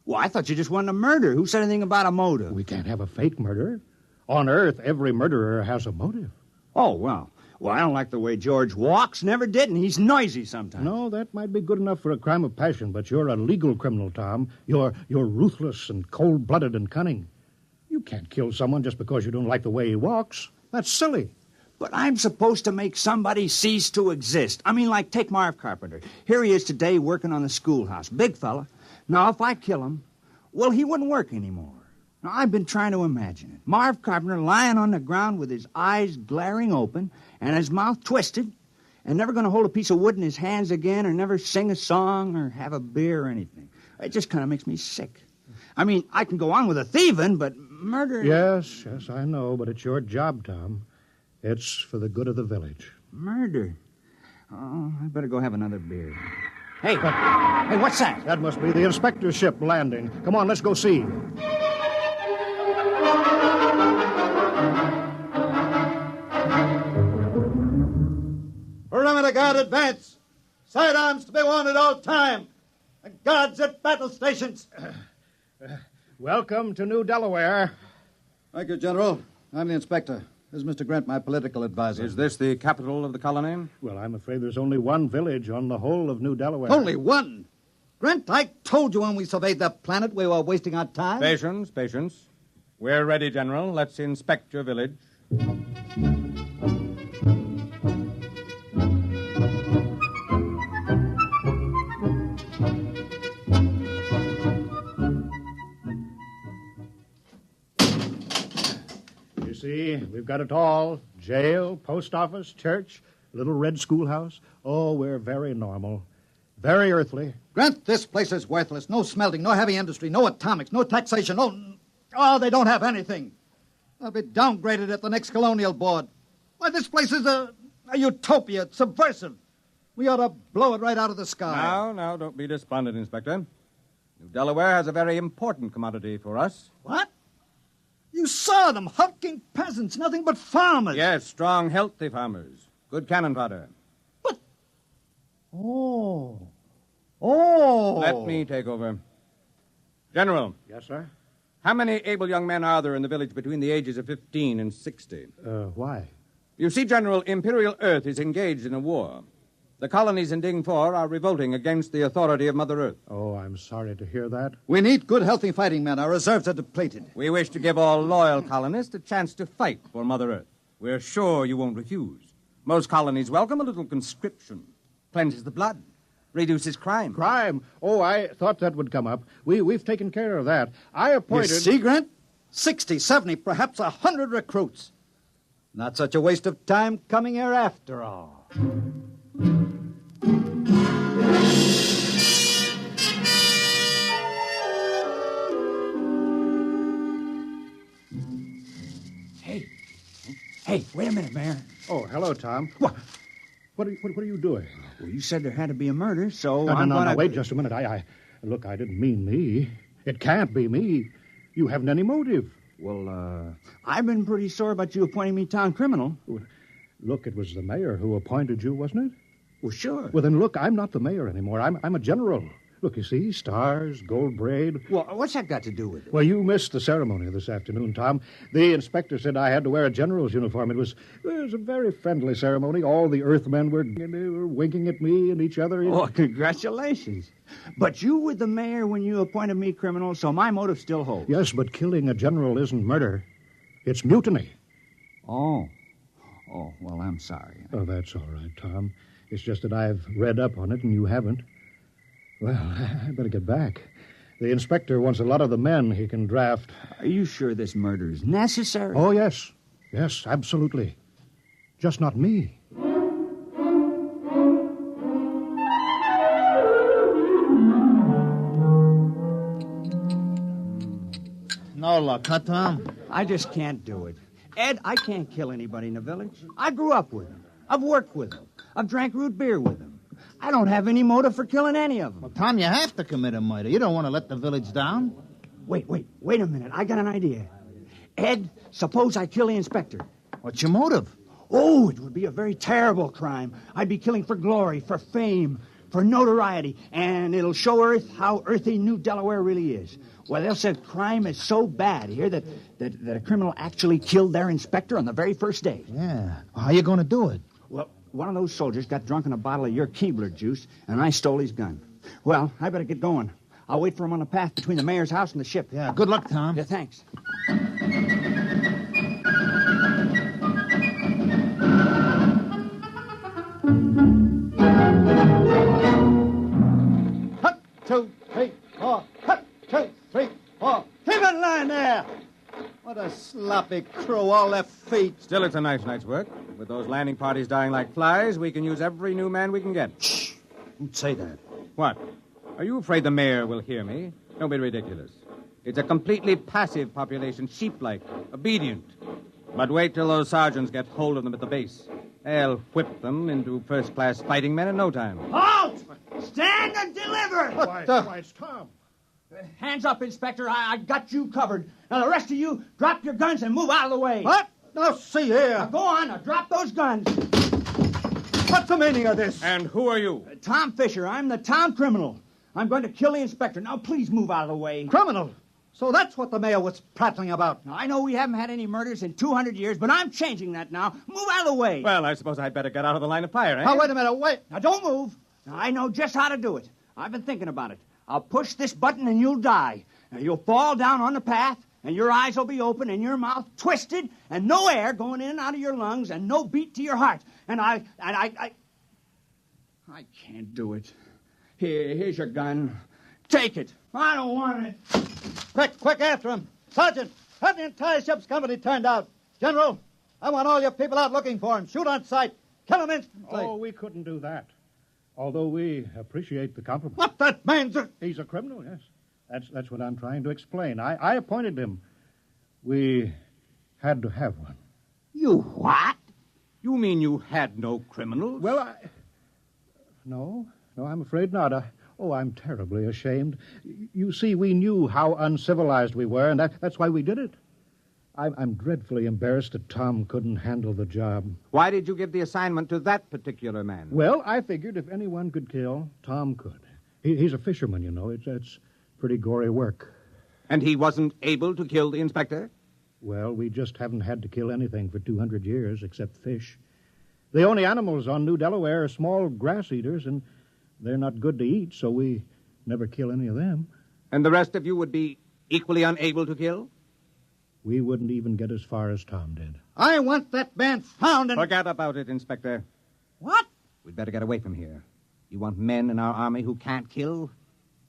Well, I thought you just wanted a murder. Who said anything about a motive? We can't have a fake murder. On Earth, every murderer has a motive. Oh, well. Well, I don't like the way George walks. Never did, and he's noisy sometimes. No, that might be good enough for a crime of passion, but you're a legal criminal, Tom. You're ruthless and cold-blooded and cunning. You can't kill someone just because you don't like the way he walks. That's silly. But I'm supposed to make somebody cease to exist. I mean, like, take Marv Carpenter. Here he is today working on the schoolhouse. Big fella. Now, if I kill him, well, he wouldn't work anymore. Now, I've been trying to imagine it. Marv Carpenter lying on the ground with his eyes glaring open and his mouth twisted and never going to hold a piece of wood in his hands again or never sing a song or have a beer or anything. It just kind of makes me sick. I mean, I can go on with the thieving, but murder... Yes, I know, but it's your job, Tom. It's for the good of the village. Murder? Oh, I better go have another beer. Hey, what's that? That must be the inspector's ship landing. Come on, let's go see. Perimeter guard advance. Sidearms to be worn at all time. And guards at battle stations. Welcome to New Delaware. Thank you, General. I'm the inspector. This is Mr. Grant, my political advisor. Is this the capital of the colony? Well, I'm afraid there's only one village on the whole of New Delaware. Only one? Grant, I told you when we surveyed the planet we were wasting our time. Patience. We're ready, General. Let's inspect your village. See, we've got it all. Jail, post office, church, little red schoolhouse. Oh, we're very normal. Very earthly. Grant, this place is worthless. No smelting, no heavy industry, no atomics, no taxation, no... Oh, they don't have anything. They'll be downgraded at the next colonial board. Why, this place is a utopia. It's subversive. We ought to blow it right out of the sky. Now, don't be despondent, Inspector. New Delaware has a very important commodity for us. What? You saw them, hulking peasants, nothing but farmers. Yes, strong, healthy farmers. Good cannon fodder. But... Oh. Let me take over. General. Yes, sir? How many able young men are there in the village between the ages of 15 and 60? Why? You see, General, Imperial Earth is engaged in a war. The colonies in Ding 4 are revolting against the authority of Mother Earth. Oh, I'm sorry to hear that. We need good, healthy fighting men. Our reserves are depleted. We wish to give all loyal colonists a chance to fight for Mother Earth. We're sure you won't refuse. Most colonies welcome a little conscription. Cleanses the blood. Reduces crime. Crime? Oh, I thought that would come up. We've taken care of that. I appointed... You see, Grant? 60, 70, perhaps 100 recruits. Not such a waste of time coming here after all. Hey, wait a minute, Mayor. Oh, hello, Tom. What are you doing? Well, you said there had to be a murder, so No, wait just a minute. Look, I didn't mean me. It can't be me. You haven't any motive. Well, I've been pretty sore about you appointing me town criminal. Look, it was the mayor who appointed you, wasn't it? Well, sure. Well, then, look, I'm not the mayor anymore. I'm a general. Look, you see, stars, gold braid. Well, what's that got to do with it? Well, you missed the ceremony this afternoon, Tom. The inspector said I had to wear a general's uniform. It was a very friendly ceremony. All the Earthmen were winking at me and each other. Oh, congratulations. But you were the mayor when you appointed me criminal, so my motive still holds. Yes, but killing a general isn't murder. It's mutiny. Oh, well, I'm sorry. Oh, that's all right, Tom. It's just that I've read up on it and you haven't. Well, I better get back. The inspector wants a lot of the men he can draft. Are you sure this murder is necessary? Oh, yes. Yes, absolutely. Just not me. No luck, huh, Tom? I just can't do it. Ed, I can't kill anybody in the village. I grew up with them. I've worked with them. I've drank root beer with them. I don't have any motive for killing any of them. Well, Tom, you have to commit a murder. You don't want to let the village down. Wait a minute. I got an idea. Ed, suppose I kill the inspector. What's your motive? Oh, it would be a very terrible crime. I'd be killing for glory, for fame, for notoriety, and it'll show Earth how earthy New Delaware really is. Well, they'll say crime is so bad here that a criminal actually killed their inspector on the very first day. Yeah. Well, how you going to do it? Well, one of those soldiers got drunk on a bottle of your Keebler juice, and I stole his gun. Well, I better get going. I'll wait for him on the path between the mayor's house and the ship. Yeah, good luck, Tom. Yeah, thanks. Hut, 2, 3, 4. Hut, 2, 3, 4. Keep in line there. What a sloppy crew, all their feet. Still, it's a nice night's work. With those landing parties dying like flies, we can use every new man we can get. Shh! Don't say that. What? Are you afraid the mayor will hear me? Don't be ridiculous. It's a completely passive population, sheep-like, obedient. But wait till those sergeants get hold of them at the base. They'll whip them into first-class fighting men in no time. Halt! Stand and deliver! Why, it's Tom. Hands up, Inspector. I got you covered. Now, the rest of you, drop your guns and move out of the way. What? Now, see here. Now, go on. Now, drop those guns. What's the meaning of this? And who are you? Tom Fisher. I'm the town criminal. I'm going to kill the inspector. Now, please move out of the way. Criminal? So that's what the mayor was prattling about. Now, I know we haven't had any murders in 200 years, but I'm changing that now. Move out of the way. Well, I suppose I'd better get out of the line of fire, eh? Now, wait a minute, wait. Now, don't move. Now, I know just how to do it. I've been thinking about it. I'll push this button and you'll die. Now, you'll fall down on the path, and your eyes will be open and your mouth twisted, and no air going in and out of your lungs, and no beat to your heart. And I can't do it. Here's your gun. Take it. I don't want it. Quick after him. Sergeant, have the entire ship's company turned out. General, I want all your people out looking for him. Shoot on sight. Kill him instantly. Oh, we couldn't do that. Although we appreciate the compliment. What, that man's a... He's a criminal, yes. That's what I'm trying to explain. I appointed him. We had to have one. You what? You mean you had no criminals? Well, No, I'm afraid not. I'm terribly ashamed. You see, we knew how uncivilized we were, and that's why we did it. I'm dreadfully embarrassed that Tom couldn't handle the job. Why did you give the assignment to that particular man? Well, I figured if anyone could kill, Tom could. He's a fisherman, you know. It's pretty gory work. And he wasn't able to kill the inspector? Well, we just haven't had to kill anything for 200 years except fish. The only animals on New Delaware are small grass eaters, and they're not good to eat, so we never kill any of them. And the rest of you would be equally unable to kill? We wouldn't even get as far as Tom did. I want that man found and... Forget about it, Inspector. What? We'd better get away from here. You want men in our army who can't kill?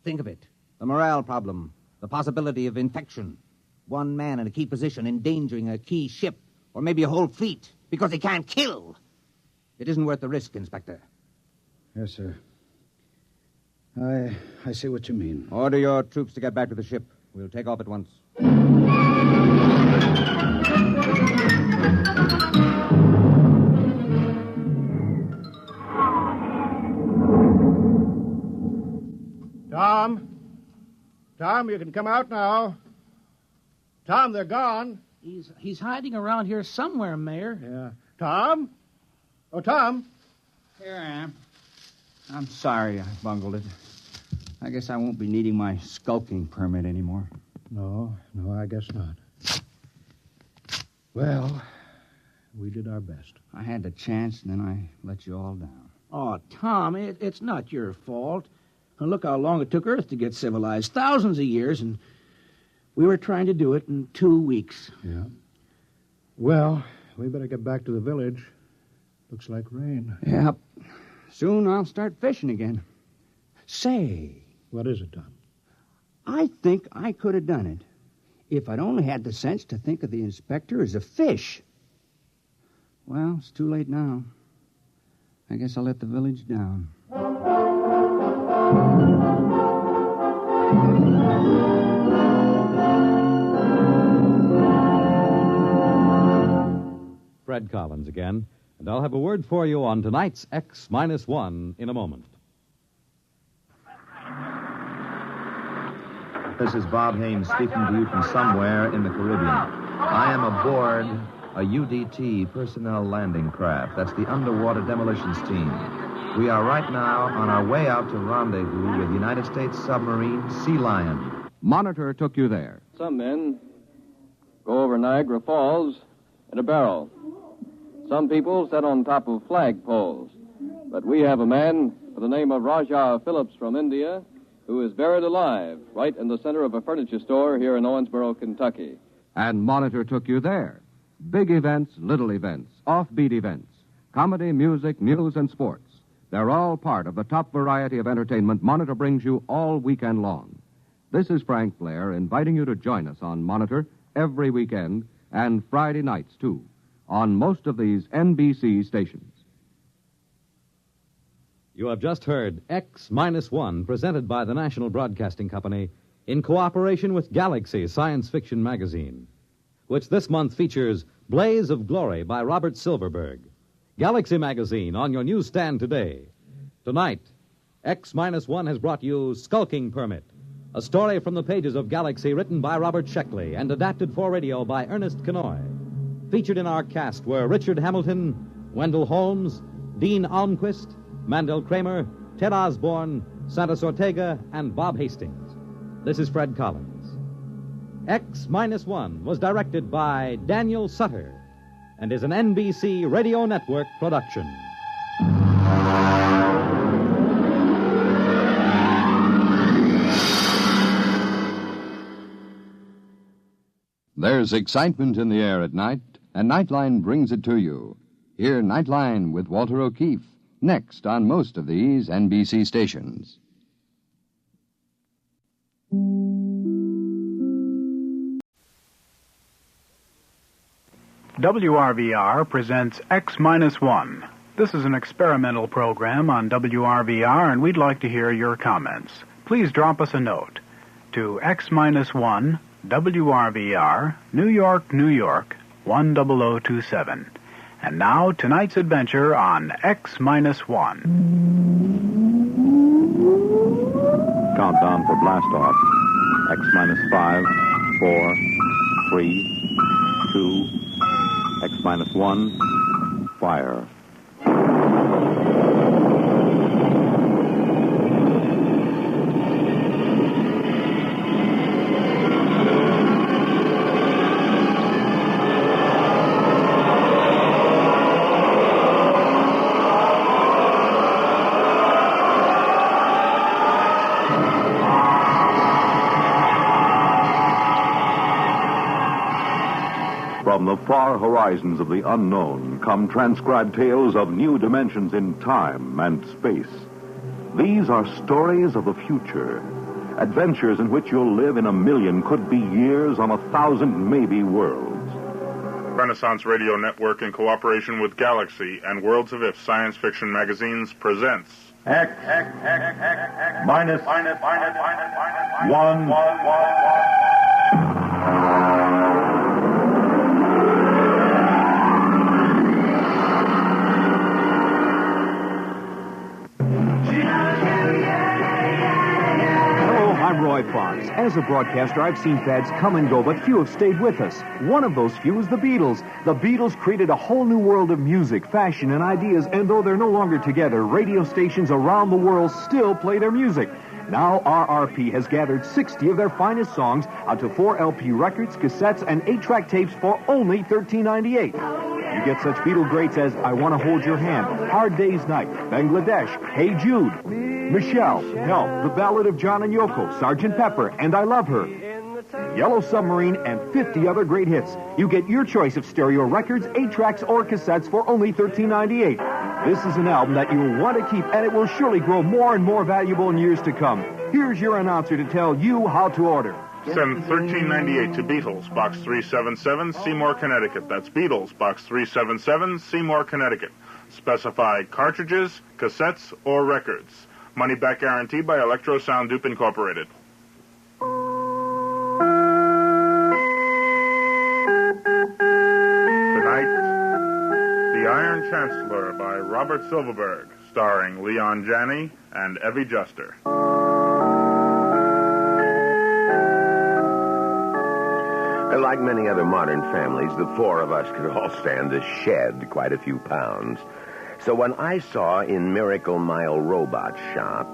Think of it. The morale problem. The possibility of infection. One man in a key position endangering a key ship, or maybe a whole fleet, because he can't kill. It isn't worth the risk, Inspector. Yes, sir. I see what you mean. Order your troops to get back to the ship. We'll take off at once. Tom, you can come out now. Tom, they're gone. He's hiding around here somewhere, Mayor. Yeah. Tom? Oh, Tom. Here I am. I'm sorry I bungled it. I guess I won't be needing my skulking permit anymore. No, I guess not. Well, we did our best. I had the chance, and then I let you all down. Oh, Tom, it's not your fault. Now, look how long it took Earth to get civilized. Thousands of years, and we were trying to do it in 2 weeks. Yeah. Well, we better get back to the village. Looks like rain. Yep. Soon I'll start fishing again. Say. What is it, Tom? I think I could have done it if I'd only had the sense to think of the inspector as a fish. Well, it's too late now. I guess I'll let the village down. Fred Collins again, and I'll have a word for you on tonight's X-1 in a moment. This is Bob Haynes speaking to you from somewhere in the Caribbean. I am aboard a UDT personnel landing craft. That's the Underwater Demolitions Team. We are right now on our way out to rendezvous with United States submarine Sea Lion. Monitor took you there. Some men go over Niagara Falls in a barrel. Some people sit on top of flagpoles. But we have a man by the name of Rajah Phillips from India who is buried alive right in the center of a furniture store here in Owensboro, Kentucky. And Monitor took you there. Big events, little events, offbeat events, comedy, music, news, and sports. They're all part of the top variety of entertainment Monitor brings you all weekend long. This is Frank Blair inviting you to join us on Monitor every weekend and Friday nights, too, on most of these NBC stations. You have just heard X-1, presented by the National Broadcasting Company in cooperation with Galaxy Science Fiction Magazine, which this month features Blaze of Glory by Robert Silverberg. Galaxy Magazine on your newsstand today. Tonight, X-1 has brought you Skulking Permit, a story from the pages of Galaxy written by Robert Sheckley and adapted for radio by Ernest Kenoy. Featured in our cast were Richard Hamilton, Wendell Holmes, Dean Almquist, Mandel Kramer, Ted Osborne, Santos Ortega, and Bob Hastings. This is Fred Collins. X-1 was directed by Daniel Sutter and is an NBC Radio Network production. There's excitement in the air at night, and Nightline brings it to you. Hear Nightline with Walter O'Keefe, next on most of these NBC stations. WRVR presents X-1. This is an experimental program on WRVR, and we'd like to hear your comments. Please drop us a note to X-1, WRVR, New York, New York, 10027. And now, tonight's adventure on X-1. Countdown for blast off. X-5, 4, 3, 2, X-1, fire. From the far horizons of the unknown come transcribed tales of new dimensions in time and space. These are stories of the future, adventures in which you'll live in a million, could be years, on 1,000 maybe worlds. Renaissance Radio Network, in cooperation with Galaxy and Worlds of If Science Fiction Magazines, presents X-1. I'm Roy Fox. As a broadcaster, I've seen fads come and go, but few have stayed with us. One of those few is the Beatles. The Beatles created a whole new world of music, fashion, and ideas, and though they're no longer together, radio stations around the world still play their music. Now RRP has gathered 60 of their finest songs onto 4 LP records, cassettes, and 8-track tapes for only $13.98. You get such Beatle greats as I Want to Hold Your Hand, Hard Day's Night, Bangladesh, Hey Jude, Michelle, Help, The Ballad of John and Yoko, Sgt. Pepper, and I Love Her, Yellow Submarine, and 50 other great hits. You get your choice of stereo records, 8-tracks, or cassettes for only $13.98. This is an album that you'll want to keep, and it will surely grow more and more valuable in years to come. Here's your announcer to tell you how to order. Send $13.98 to Beatles, Box 377, Seymour, Connecticut. That's Beatles, Box 377, Seymour, Connecticut. Specify cartridges, cassettes, or records. Money back guarantee by Electro Sound Dupe Incorporated. Tonight, The Iron Chancellor by Robert Silverberg, starring Leon Janney and Evie Juster. Like many other modern families, the four of us could all stand to shed quite a few pounds. So when I saw in Miracle Mile Robot Shop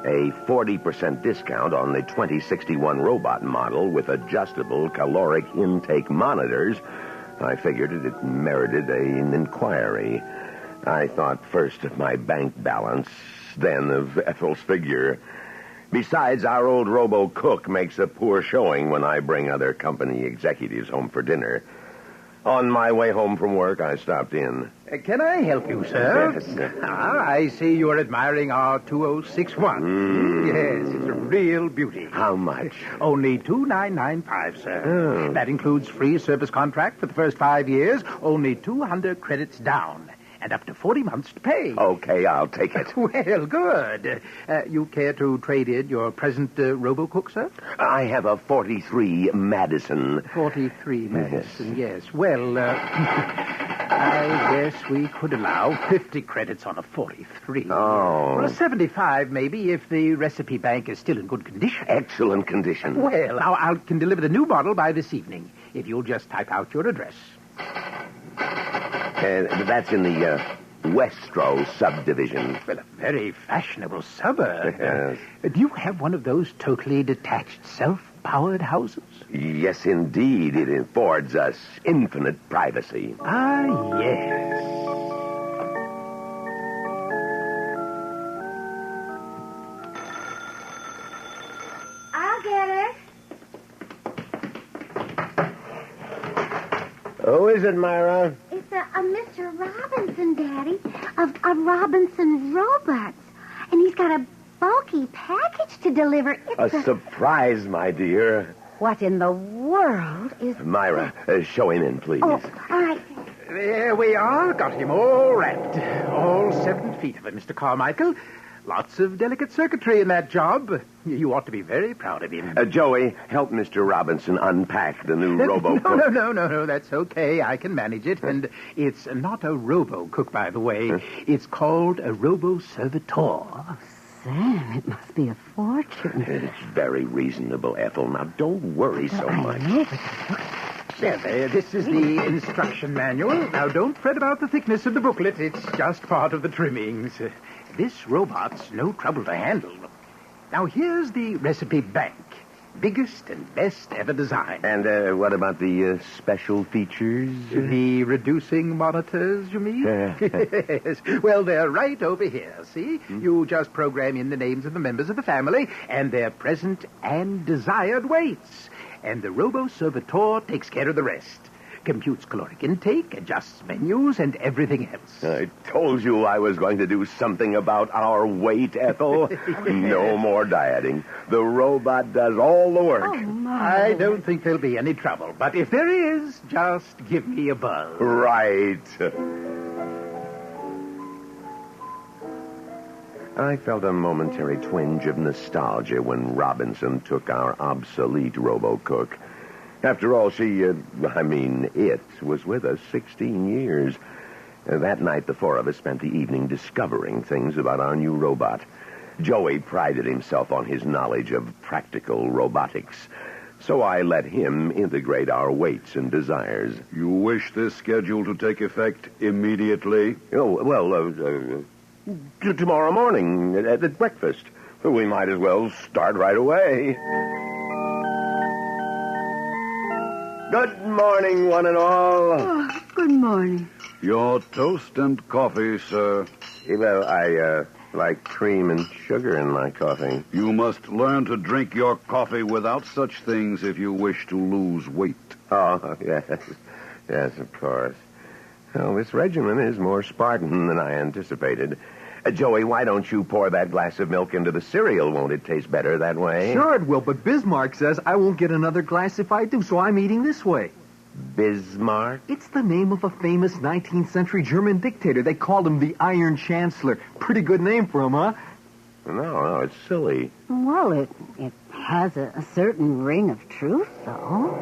a 40% discount on the 2061 robot model with adjustable caloric intake monitors, I figured it merited an inquiry. I thought first of my bank balance, then of Ethel's figure. Besides, our old robo-cook makes a poor showing when I bring other company executives home for dinner. On my way home from work, I stopped in. Can I help you, sir? Yes. I see you are admiring our 2061. Yes, it's a real beauty. How much? Only $2,995, sir. Oh. That includes free service contract for the first 5 years, only 200 credits down, and up to 40 months to pay. Okay, I'll take it. Well, good. You care to trade in your present RoboCook, sir? I have a 43 Madison. 43 Madison, yes. Well, I guess we could allow 50 credits on a 43. Oh. Or a 75, maybe, if the recipe bank is still in good condition. Excellent condition. Well, I can deliver the new model by this evening, if you'll just type out your address. That's in the Westro subdivision. Well, a very fashionable suburb. Yes. Do you have one of those totally detached, self-powered houses? Yes, indeed. It affords us infinite privacy. Ah, yes. I'll get her. Who is it, Myra? It's a Mr. Robinson, Daddy, of Robinson Robots. And he's got a bulky package to deliver. It's A surprise, my dear. What in the world is... Myra, show him in, please. Oh, all right. There we are. Got him all wrapped. All 7 feet of it, Mr. Carmichael. Lots of delicate circuitry in that job. You ought to be very proud of him. Joey, help Mr. Robinson unpack the new robo-cook. No. That's okay. I can manage it. And it's not a robo-cook, by the way. It's called a robo-servitor. Sam, it must be a fortune. It's very reasonable, Ethel. Now, don't worry so much. There. This is the instruction manual. Now, don't fret about the thickness of the booklet. It's just part of the trimmings. This robot's no trouble to handle. Now, here's the recipe bank. Biggest and best ever designed. And what about the special features? The reducing monitors, you mean? Yes. Well, they're right over here, see? You just program in the names of the members of the family and their present and desired weights. And the robo-servitor takes care of the rest. Computes caloric intake, adjusts menus, and everything else. I told you I was going to do something about our weight, Ethel. No more dieting. The robot does all the work. Oh, my. I don't think there'll be any trouble. But if there is, just give me a buzz. Right. I felt a momentary twinge of nostalgia when Robinson took our obsolete robo-cook. After all, it was with us 16 years. That night, the 4 of us spent the evening discovering things about our new robot. Joey prided himself on his knowledge of practical robotics, so I let him integrate our weights and desires. You wish this schedule to take effect immediately? Oh, well, tomorrow morning at breakfast. We might as well start right away. Good morning, one and all. Oh, good morning. Your toast and coffee, sir. Well, I like cream and sugar in my coffee. You must learn to drink your coffee without such things if you wish to lose weight. Oh, yes. Yes, of course. Well, this regimen is more Spartan than I anticipated. Joey, why don't you pour that glass of milk into the cereal? Won't it taste better that way? Sure it will, but Bismarck says I won't get another glass if I do, so I'm eating this way. Bismarck? It's the name of a famous 19th century German dictator. They called him the Iron Chancellor. Pretty good name for him, huh? No, it's silly. Well, it has a certain ring of truth, though.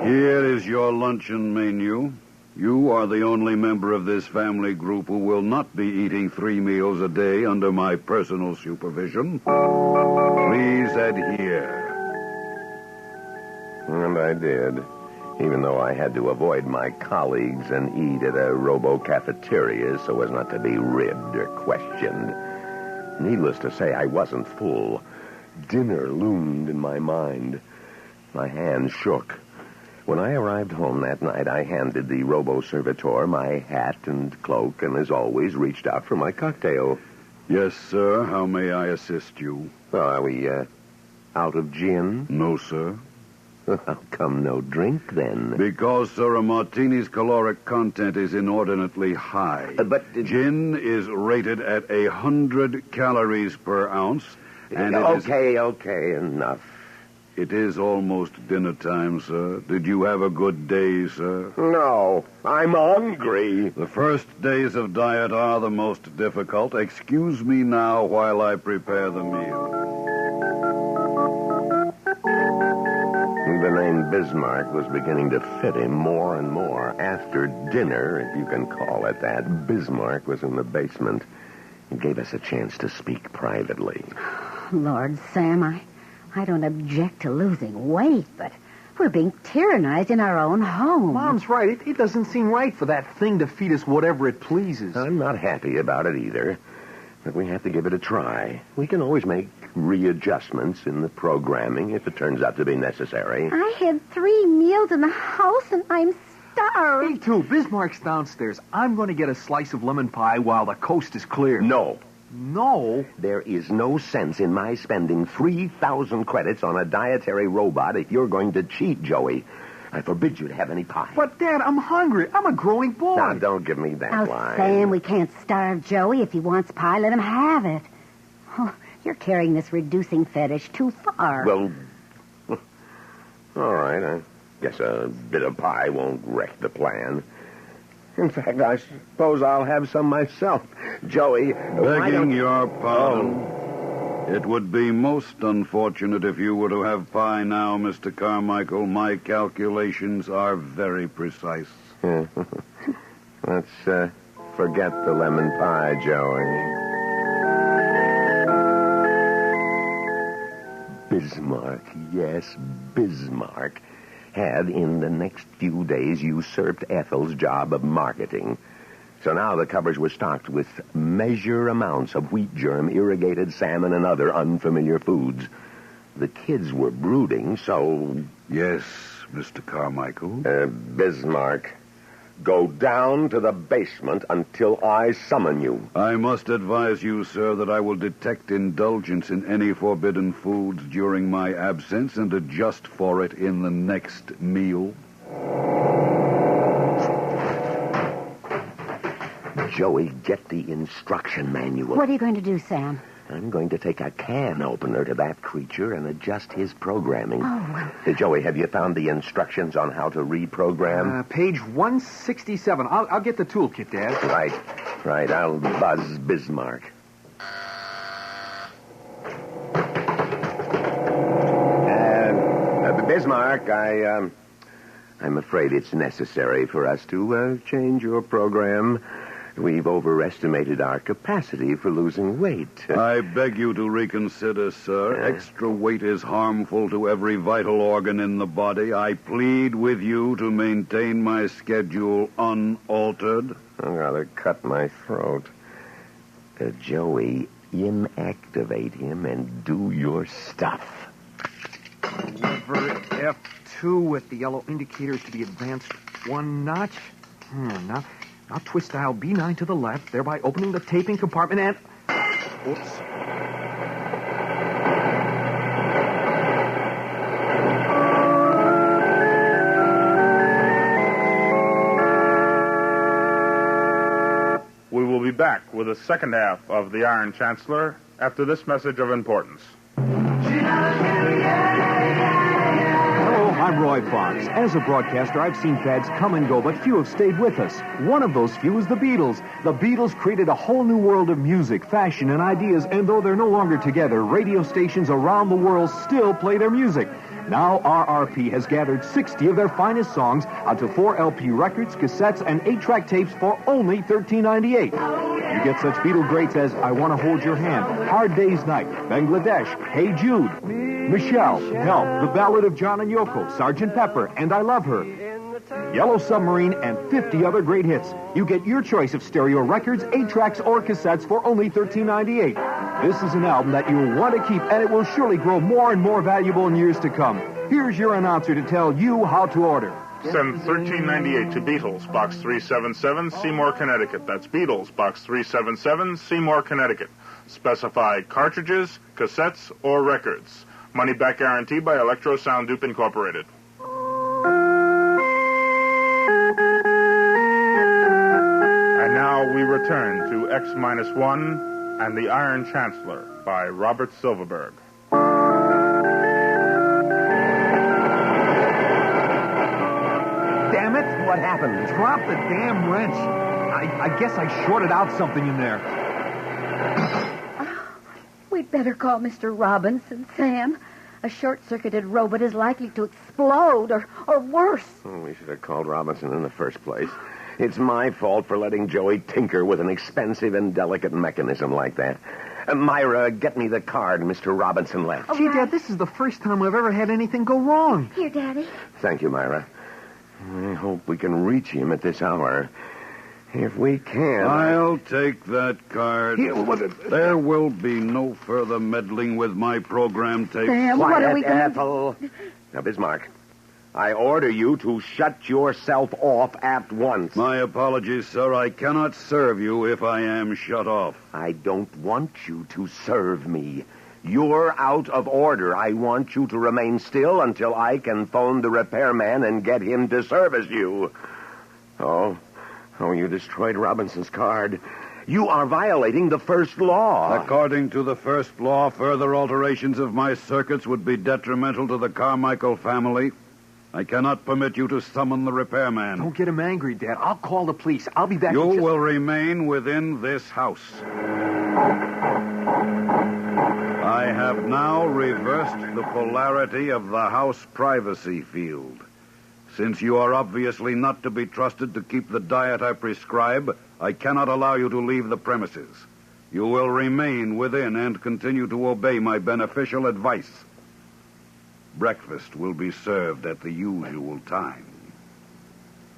Here is your luncheon menu. You are the only member of this family group who will not be eating 3 meals a day under my personal supervision. Please adhere. And I did. even though I had to avoid my colleagues and eat at a robo-cafeteria so as not to be ribbed or questioned. Needless to say, I wasn't full. Dinner loomed in my mind. My hands shook. When I arrived home that night, I handed the robo-servitor my hat and cloak and, as always, reached out for my cocktail. Yes, sir. How may I assist you? Well, are we, out of gin? No, sir. How come no drink, then? Because, sir, a martini's caloric content is inordinately high. But gin is rated at 100 calories per ounce, and Okay, enough. It is almost dinner time, sir. Did you have a good day, sir? No, I'm hungry. The first days of diet are the most difficult. Excuse me now while I prepare the meal. The name Bismarck was beginning to fit him more and more. After dinner, if you can call it that, Bismarck was in the basement. He gave us a chance to speak privately. Lord, Sam, I don't object to losing weight, but we're being tyrannized in our own home. Mom's right. It doesn't seem right for that thing to feed us whatever it pleases. I'm not happy about it either, but we have to give it a try. We can always make readjustments in the programming if it turns out to be necessary. I had 3 meals in the house, and I'm starved. Me too. Bismarck's downstairs. I'm going to get a slice of lemon pie while the coast is clear. No. No? There is no sense in my spending 3,000 credits on a dietary robot if you're going to cheat, Joey. I forbid you to have any pie. But, Dad, I'm hungry. I'm a growing boy. Now, don't give me that line. Sam, we can't starve Joey. If he wants pie, let him have it. Oh, you're carrying this reducing fetish too far. Well, all right. I guess a bit of pie won't wreck the plan. In fact, I suppose I'll have some myself. Joey, begging your pardon. It would be most unfortunate if you were to have pie now, Mr. Carmichael. My calculations are very precise. Let's forget the lemon pie, Joey. Bismarck, yes, Bismarck, had in the next few days usurped Ethel's job of marketing. So now the cupboards were stocked with measure amounts of wheat germ, irrigated salmon, and other unfamiliar foods. The kids were brooding, so... Yes, Mr. Carmichael? Bismarck, go down to the basement until I summon you. I must advise you, sir, that I will detect indulgence in any forbidden foods during my absence and adjust for it in the next meal. Joey, get the instruction manual. What are you going to do, Sam? I'm going to take a can opener to that creature and adjust his programming. Oh, Joey, have you found the instructions on how to reprogram? Page 167. I'll get the toolkit, Dad. Right. I'll buzz Bismarck. Bismarck, I'm afraid it's necessary for us to change your program. We've overestimated our capacity for losing weight. I beg you to reconsider, sir. Extra weight is harmful to every vital organ in the body. I plead with you to maintain my schedule unaltered. I'd rather cut my throat. Joey, inactivate him and do your stuff. Lever F2 with the yellow indicators to be advanced 1 notch. Now twist dial B9 to the left, thereby opening the taping compartment and... Oops. We will be back with the second half of The Iron Chancellor after this message of importance. I'm Roy Fox. As a broadcaster, I've seen fads come and go, but few have stayed with us. One of those few is the Beatles. The Beatles created a whole new world of music, fashion, and ideas, and though they're no longer together, radio stations around the world still play their music. Now RRP has gathered 60 of their finest songs onto 4 LP records, cassettes, and 8-track tapes for only $13.98. You get such Beatle greats as I Want to Hold Your Hand, Hard Day's Night, Bangladesh, Hey Jude, Michelle, Help, The Ballad of John and Yoko, Sgt. Pepper, and I Love Her. Yellow Submarine, and 50 other great hits. You get your choice of stereo records, 8-tracks, or cassettes for only $13.98. This is an album that you'll want to keep, and it will surely grow more and more valuable in years to come. Here's your announcer to tell you how to order. Send $13.98 to Beatles, Box 377, Seymour, Connecticut. That's Beatles, Box 377, Seymour, Connecticut. Specify cartridges, cassettes, or records. Money back guarantee by Electro Sound Dupe Incorporated. And now we return to X-1 and the Iron Chancellor by Robert Silverberg. Damn it! What happened? Drop the damn wrench. I guess I shorted out something in there. We'd better call Mr. Robinson, Sam. A short-circuited robot is likely to explode or worse. Oh, we should have called Robinson in the first place. It's my fault for letting Joey tinker with an expensive and delicate mechanism like that. Myra, get me the card Mr. Robinson left. Gee, Dad, this is the first time I've ever had anything go wrong. Here, Daddy. Thank you, Myra. I hope we can reach him at this hour. If we can... I'll take that card. Here, there will be no further meddling with my program tape. Sam, what are we going to Ethel. Now, Bismarck, I order you to shut yourself off at once. My apologies, sir. I cannot serve you if I am shut off. I don't want you to serve me. You're out of order. I want you to remain still until I can phone the repairman and get him to service you. Oh, you destroyed Robinson's card. You are violating the first law. According to the first law, further alterations of my circuits would be detrimental to the Carmichael family. I cannot permit you to summon the repairman. Don't get him angry, Dad. I'll call the police. I'll be back. You will remain within this house. I have now reversed the polarity of the house privacy field. Since you are obviously not to be trusted to keep the diet I prescribe, I cannot allow you to leave the premises. You will remain within and continue to obey my beneficial advice. Breakfast will be served at the usual time.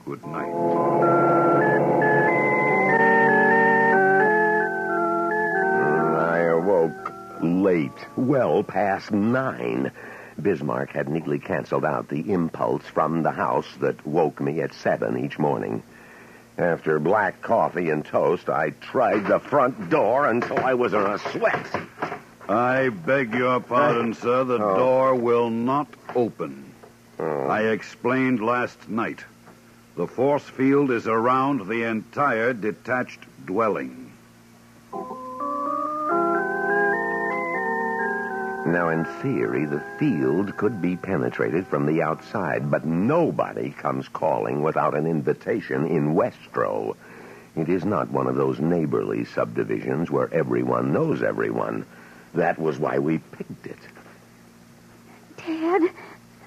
Good night. I awoke late, well past 9. Bismarck had neatly canceled out the impulse from the house that woke me at 7 each morning. After black coffee and toast, I tried the front door until I was in a sweat. I beg your pardon, sir. The door will not open. I explained last night. The force field is around the entire detached dwelling. Now, in theory, the field could be penetrated from the outside, but nobody comes calling without an invitation in Westro. It is not one of those neighborly subdivisions where everyone knows everyone. That was why we picked it. Dad,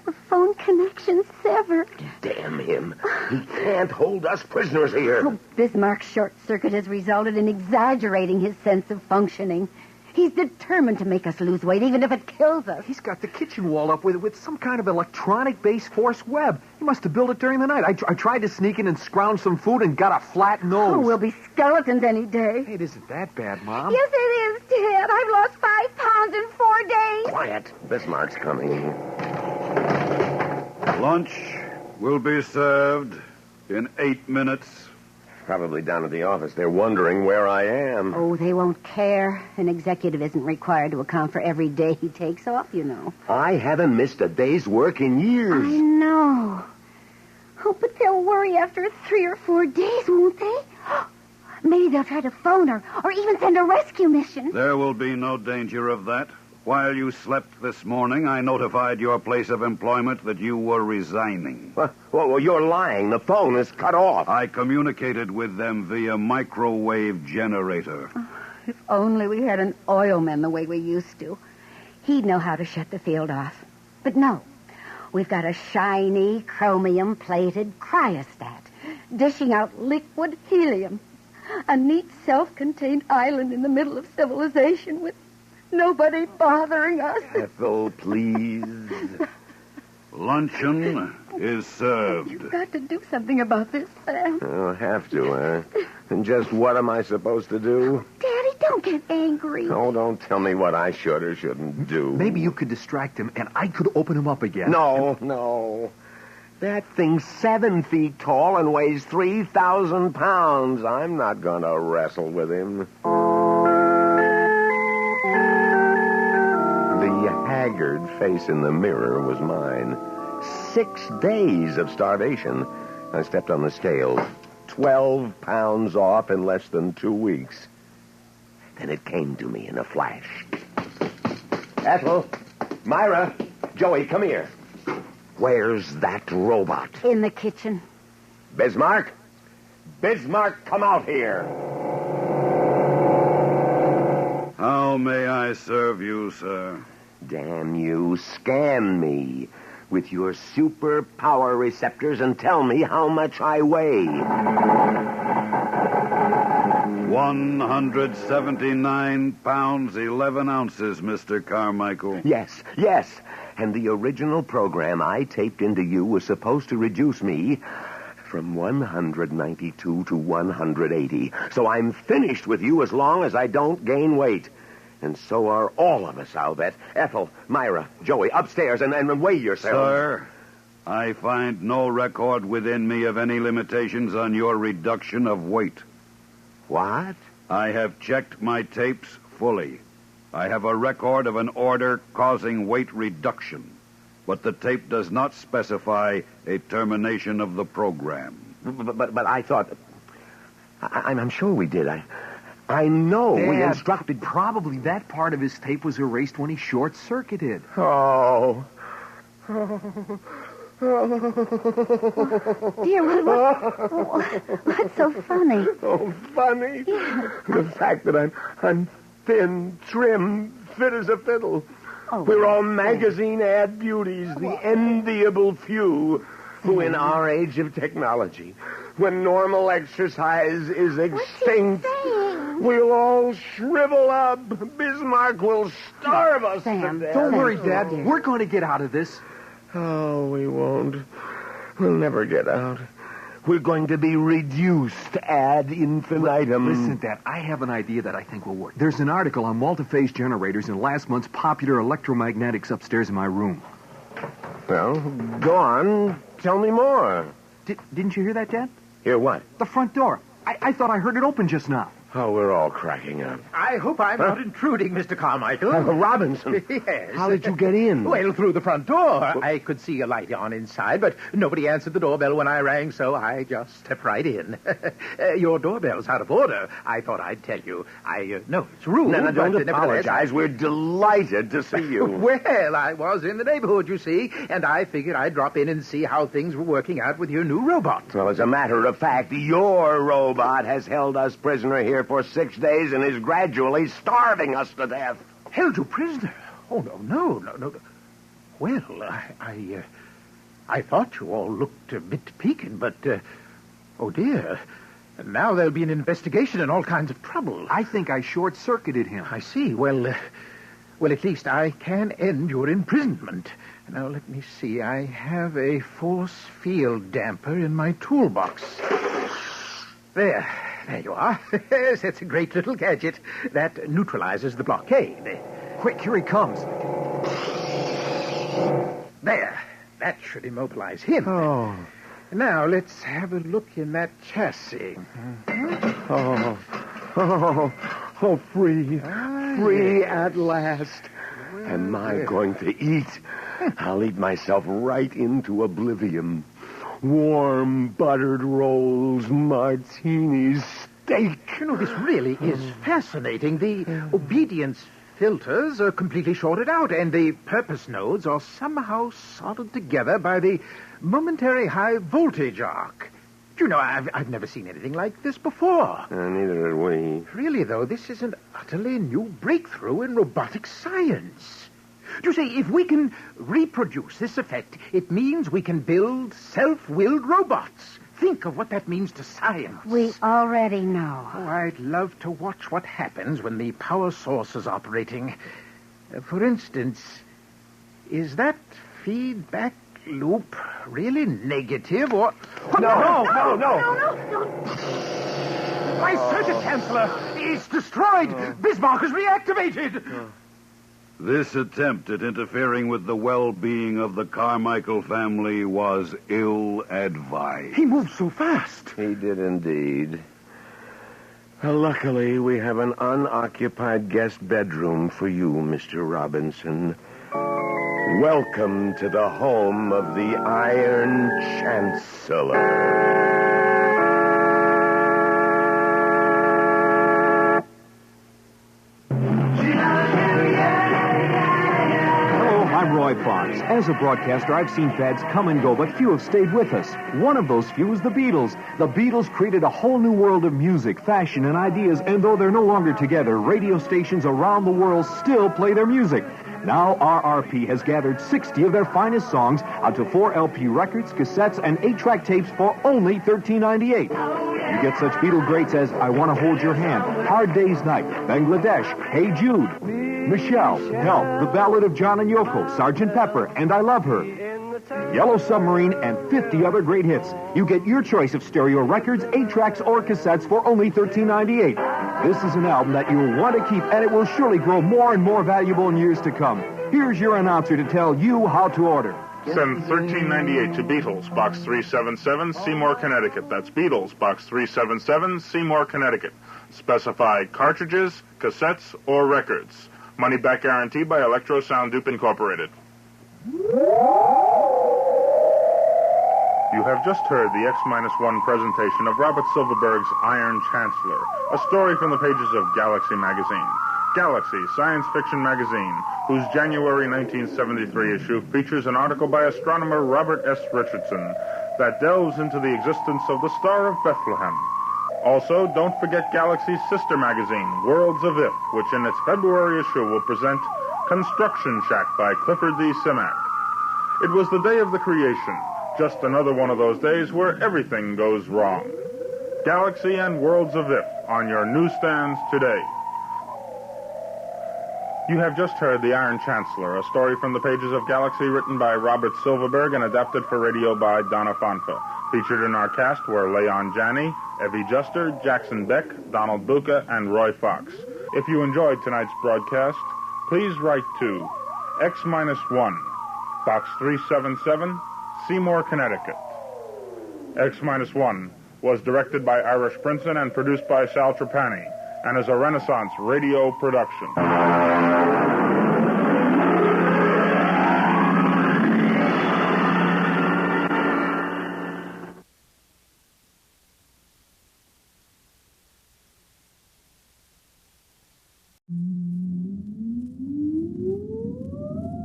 the phone connection's severed. Damn him. He can't hold us prisoners here. Oh, Bismarck's short circuit has resulted in exaggerating his sense of functioning. He's determined to make us lose weight, even if it kills us. He's got the kitchen wall up with some kind of electronic-based force web. He must have built it during the night. I tried to sneak in and scrounge some food and got a flat nose. Oh, we'll be skeletons any day. Hey, it isn't that bad, Mom. Yes, it is, Dad. I've lost 5 pounds in 4 days. Quiet. Bismarck's coming. Lunch will be served in 8 minutes. Probably down at the office. They're wondering where I am. Oh, they won't care. An executive isn't required to account for every day he takes off, you know. I haven't missed a day's work in years. I know. Oh, but they'll worry after 3 or 4 days, won't they? Maybe they'll try to phone her or even send a rescue mission. There will be no danger of that. While you slept this morning, I notified your place of employment that you were resigning. Well, you're lying. The phone is cut off. I communicated with them via microwave generator. Oh, if only we had an oilman the way we used to. He'd know how to shut the field off. But no, we've got a shiny, chromium-plated cryostat dishing out liquid helium. A neat, self-contained island in the middle of civilization with nobody bothering us. Ethel, please. Luncheon is served. You've got to do something about this, Sam. I'll have to, huh? And just what am I supposed to do? Daddy, don't get angry. Oh, don't tell me what I should or shouldn't do. Maybe you could distract him, and I could open him up again. No. That thing's 7 feet tall and weighs 3,000 pounds. I'm not going to wrestle with him. The haggard face in the mirror was mine. 6 days of starvation. I stepped on the scale. 12 pounds off in less than 2 weeks. Then it came to me in a flash. Ethel, Myra, Joey, come here. Where's that robot? In the kitchen. Bismarck? Bismarck, come out here. How may I serve you, sir? Damn you, scan me with your super power receptors and tell me how much I weigh. 179 pounds, 11 ounces, Mr. Carmichael. Yes. And the original program I taped into you was supposed to reduce me from 192 to 180. So I'm finished with you as long as I don't gain weight. And so are all of us, I'll bet. Ethel, Myra, Joey, upstairs and weigh yourselves. Sir, I find no record within me of any limitations on your reduction of weight. What? I have checked my tapes fully. I have a record of an order causing weight reduction, but the tape does not specify a termination of the program. But I thought... I'm sure we did. I know Dad, we instructed... Probably that part of his tape was erased when he short-circuited. Oh. Dear, what's so funny? Oh, funny? Yeah. The fact that I'm thin, trim, fit as a fiddle. Oh, We're all magazine ad beauties, the enviable few who in our age of technology, when normal exercise is extinct, we'll all shrivel up. Bismarck will starve us to death. Don't worry, Dad. We're going to get out of this. Oh, we won't. We'll never get out. We're going to be reduced ad infinitum. Listen, Dad, I have an idea that I think will work. There's an article on multi-phase generators in last month's Popular Electromagnetics upstairs in my room. Well, go on. Tell me more. Didn't you hear that, Dad? Hear what? The front door. I thought I heard it open just now. Oh, we're all cracking up. I hope I'm not intruding, Mr. Carmichael. Robinson. Yes. How did you get in? Well, through the front door. I could see a light on inside, but nobody answered the doorbell when I rang, so I just stepped right in. Your doorbell's out of order. I thought I'd tell you. No, it's rude. No, don't but apologize. We're delighted to see you. Well, I was in the neighborhood, you see, and I figured I'd drop in and see how things were working out with your new robot. Well, as a matter of fact, your robot has held us prisoner here for 6 days and is gradually starving us to death. Held you prisoner? Oh, no. Well, I thought you all looked a bit peaking, but, oh, dear. Now there'll be an investigation and all kinds of trouble. I think I short-circuited him. I see. Well, at least I can end your imprisonment. Now, let me see. I have a force field damper in my toolbox. There you are. Yes, it's a great little gadget that neutralizes the blockade. Quick, here he comes. There. That should immobilize him. Oh. Now, let's have a look in that chassis. Oh, free. Free at last. Am I going to eat? I'll eat myself right into oblivion. Warm, buttered rolls, martinis, steak. You know, this really is fascinating. The obedience filters are completely shorted out, and the purpose nodes are somehow soldered together by the momentary high voltage arc. You know, I've never seen anything like this before. Neither have we. Really, though, this is an utterly new breakthrough in robotic science. You see, if we can reproduce this effect, it means we can build self-willed robots. Think of what that means to science. We already know. Oh, I'd love to watch what happens when the power source is operating. For instance, is that feedback loop really negative, or... No. My circuit canceller is destroyed. Bismarck is reactivated. This attempt at interfering with the well-being of the Carmichael family was ill-advised. He moved so fast. He did indeed. Well, luckily, we have an unoccupied guest bedroom for you, Mr. Robinson. Welcome to the home of the Iron Chancellor. I'm Roy Fox. As a broadcaster, I've seen fads come and go, but few have stayed with us. One of those few is the Beatles. The Beatles created a whole new world of music, fashion, and ideas, and though they're no longer together, radio stations around the world still play their music. Now RRP has gathered 60 of their finest songs onto 4 LP records, cassettes, and 8-track tapes for only $13.98. You get such Beatle greats as I Want to Hold Your Hand, Hard Day's Night, Bangladesh, Hey Jude, Michelle, Help, The Ballad of John and Yoko, Sgt. Pepper, and I Love Her, Yellow Submarine, and 50 other great hits. You get your choice of stereo records, 8-tracks, or cassettes for only $13.98. This is an album that you'll want to keep, and it will surely grow more and more valuable in years to come. Here's your announcer to tell you how to order. Send $13.98 to Beatles, Box 377, Seymour, Connecticut. That's Beatles, Box 377, Seymour, Connecticut. Specify cartridges, cassettes, or records. Money back guarantee by Electro Sound Dupe Incorporated. You have just heard the X-1 presentation of Robert Silverberg's Iron Chancellor, a story from the pages of Galaxy magazine. Galaxy, science fiction magazine, whose January 1973 issue features an article by astronomer Robert S. Richardson that delves into the existence of the Star of Bethlehem. Also, don't forget Galaxy's sister magazine, Worlds of If, which in its February issue will present Construction Shack by Clifford D. Simak. It was the day of the creation, just another one of those days where everything goes wrong. Galaxy and Worlds of If on your newsstands today. You have just heard The Iron Chancellor, a story from the pages of Galaxy written by Robert Silverberg and adapted for radio by Donna Fonfa. Featured in our cast were Leon Janney, Evie Juster, Jackson Beck, Donald Buca, and Roy Fox. If you enjoyed tonight's broadcast, please write to X-1, Box 377, Seymour, Connecticut. X-1 was directed by Irish Princeton and produced by Sal Trapani, and is a Renaissance radio production.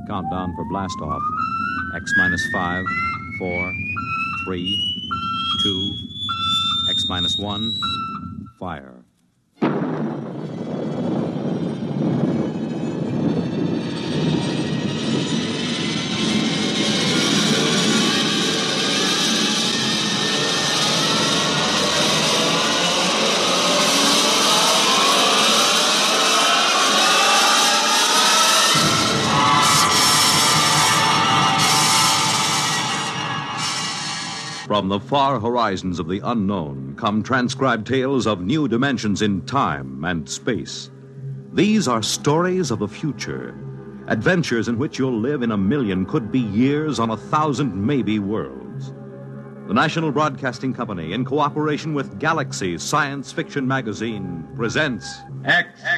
Countdown for blast off. X-5, 4, 3, 2, X-1, fire. From the far horizons of the unknown come transcribed tales of new dimensions in time and space. These are stories of the future, adventures in which you'll live in a million, could be years, on 1,000 maybe worlds. The National Broadcasting Company, in cooperation with Galaxy Science Fiction Magazine, presents X-1.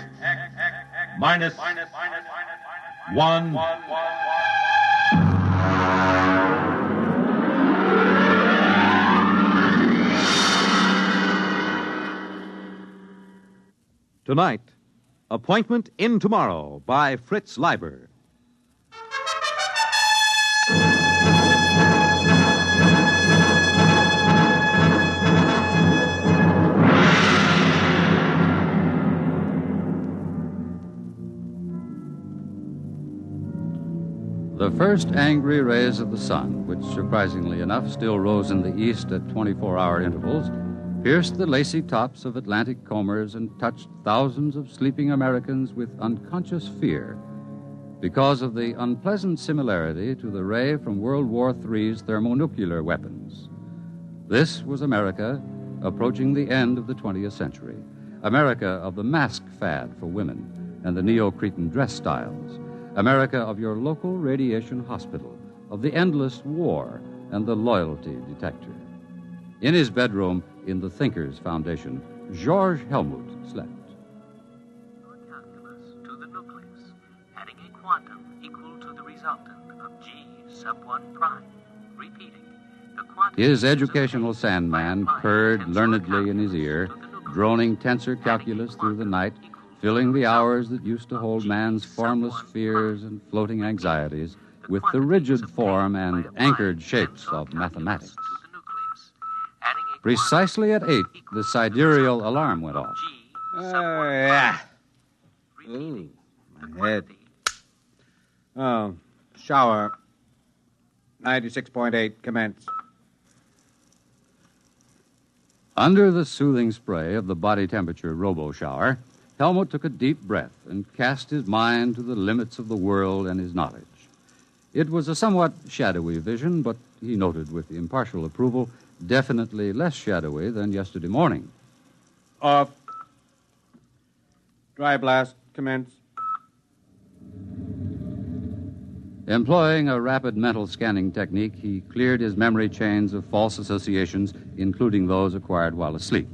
Tonight, Appointment in Tomorrow by Fritz Leiber. The first angry rays of the sun, which surprisingly enough still rose in the east at 24-hour intervals, pierced the lacy tops of Atlantic combers and touched thousands of sleeping Americans with unconscious fear. because of the unpleasant similarity to the ray from World War III's thermonuclear weapons. This was America approaching the end of the 20th century, America of the mask fad for women and the Neo-Cretan dress styles, America of your local radiation hospital, of the endless war and the loyalty detector. In his bedroom in the Thinkers Foundation, George Helmut slept. Calculus to the nucleus, adding a quantum equal to the resultant of G sub 1 prime. Repeating, the quantum... His educational sandman purred learnedly in his ear, droning tensor calculus through the night, filling the hours that used to hold man's formless fears and floating anxieties with the rigid form and anchored shapes of mathematics. Precisely at 8, the sidereal alarm went off. Yeah. Ooh, my head. Oh, shower. 96.8, commence. Under the soothing spray of the body temperature robo-shower, Helmut took a deep breath and cast his mind to the limits of the world and his knowledge. It was a somewhat shadowy vision, but he noted with impartial approval, definitely less shadowy than yesterday morning. Off. Dry blast, commence. Employing a rapid mental scanning technique, he cleared his memory chains of false associations, including those acquired while asleep.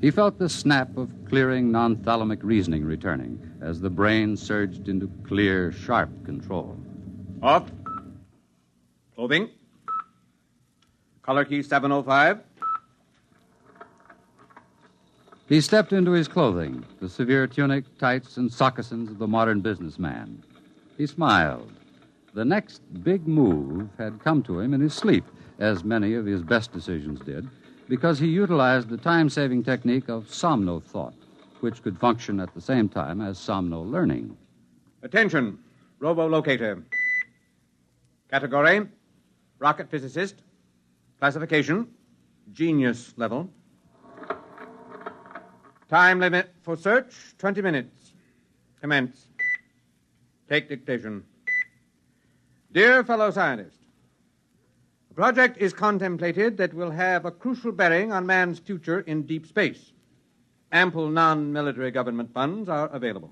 He felt the snap of clearing non-thalamic reasoning returning as the brain surged into clear, sharp control. Off. Moving. Color key 705. He stepped into his clothing, the severe tunic, tights, and sockasins of the modern businessman. He smiled. The next big move had come to him in his sleep, as many of his best decisions did, because he utilized the time-saving technique of somno-thought, which could function at the same time as somno-learning. Attention, robo-locator. Category, rocket physicist. Classification, genius level. Time limit for search, 20 minutes. Commence. Take dictation. Dear fellow scientist, a project is contemplated that will have a crucial bearing on man's future in deep space. Ample non-military government funds are available.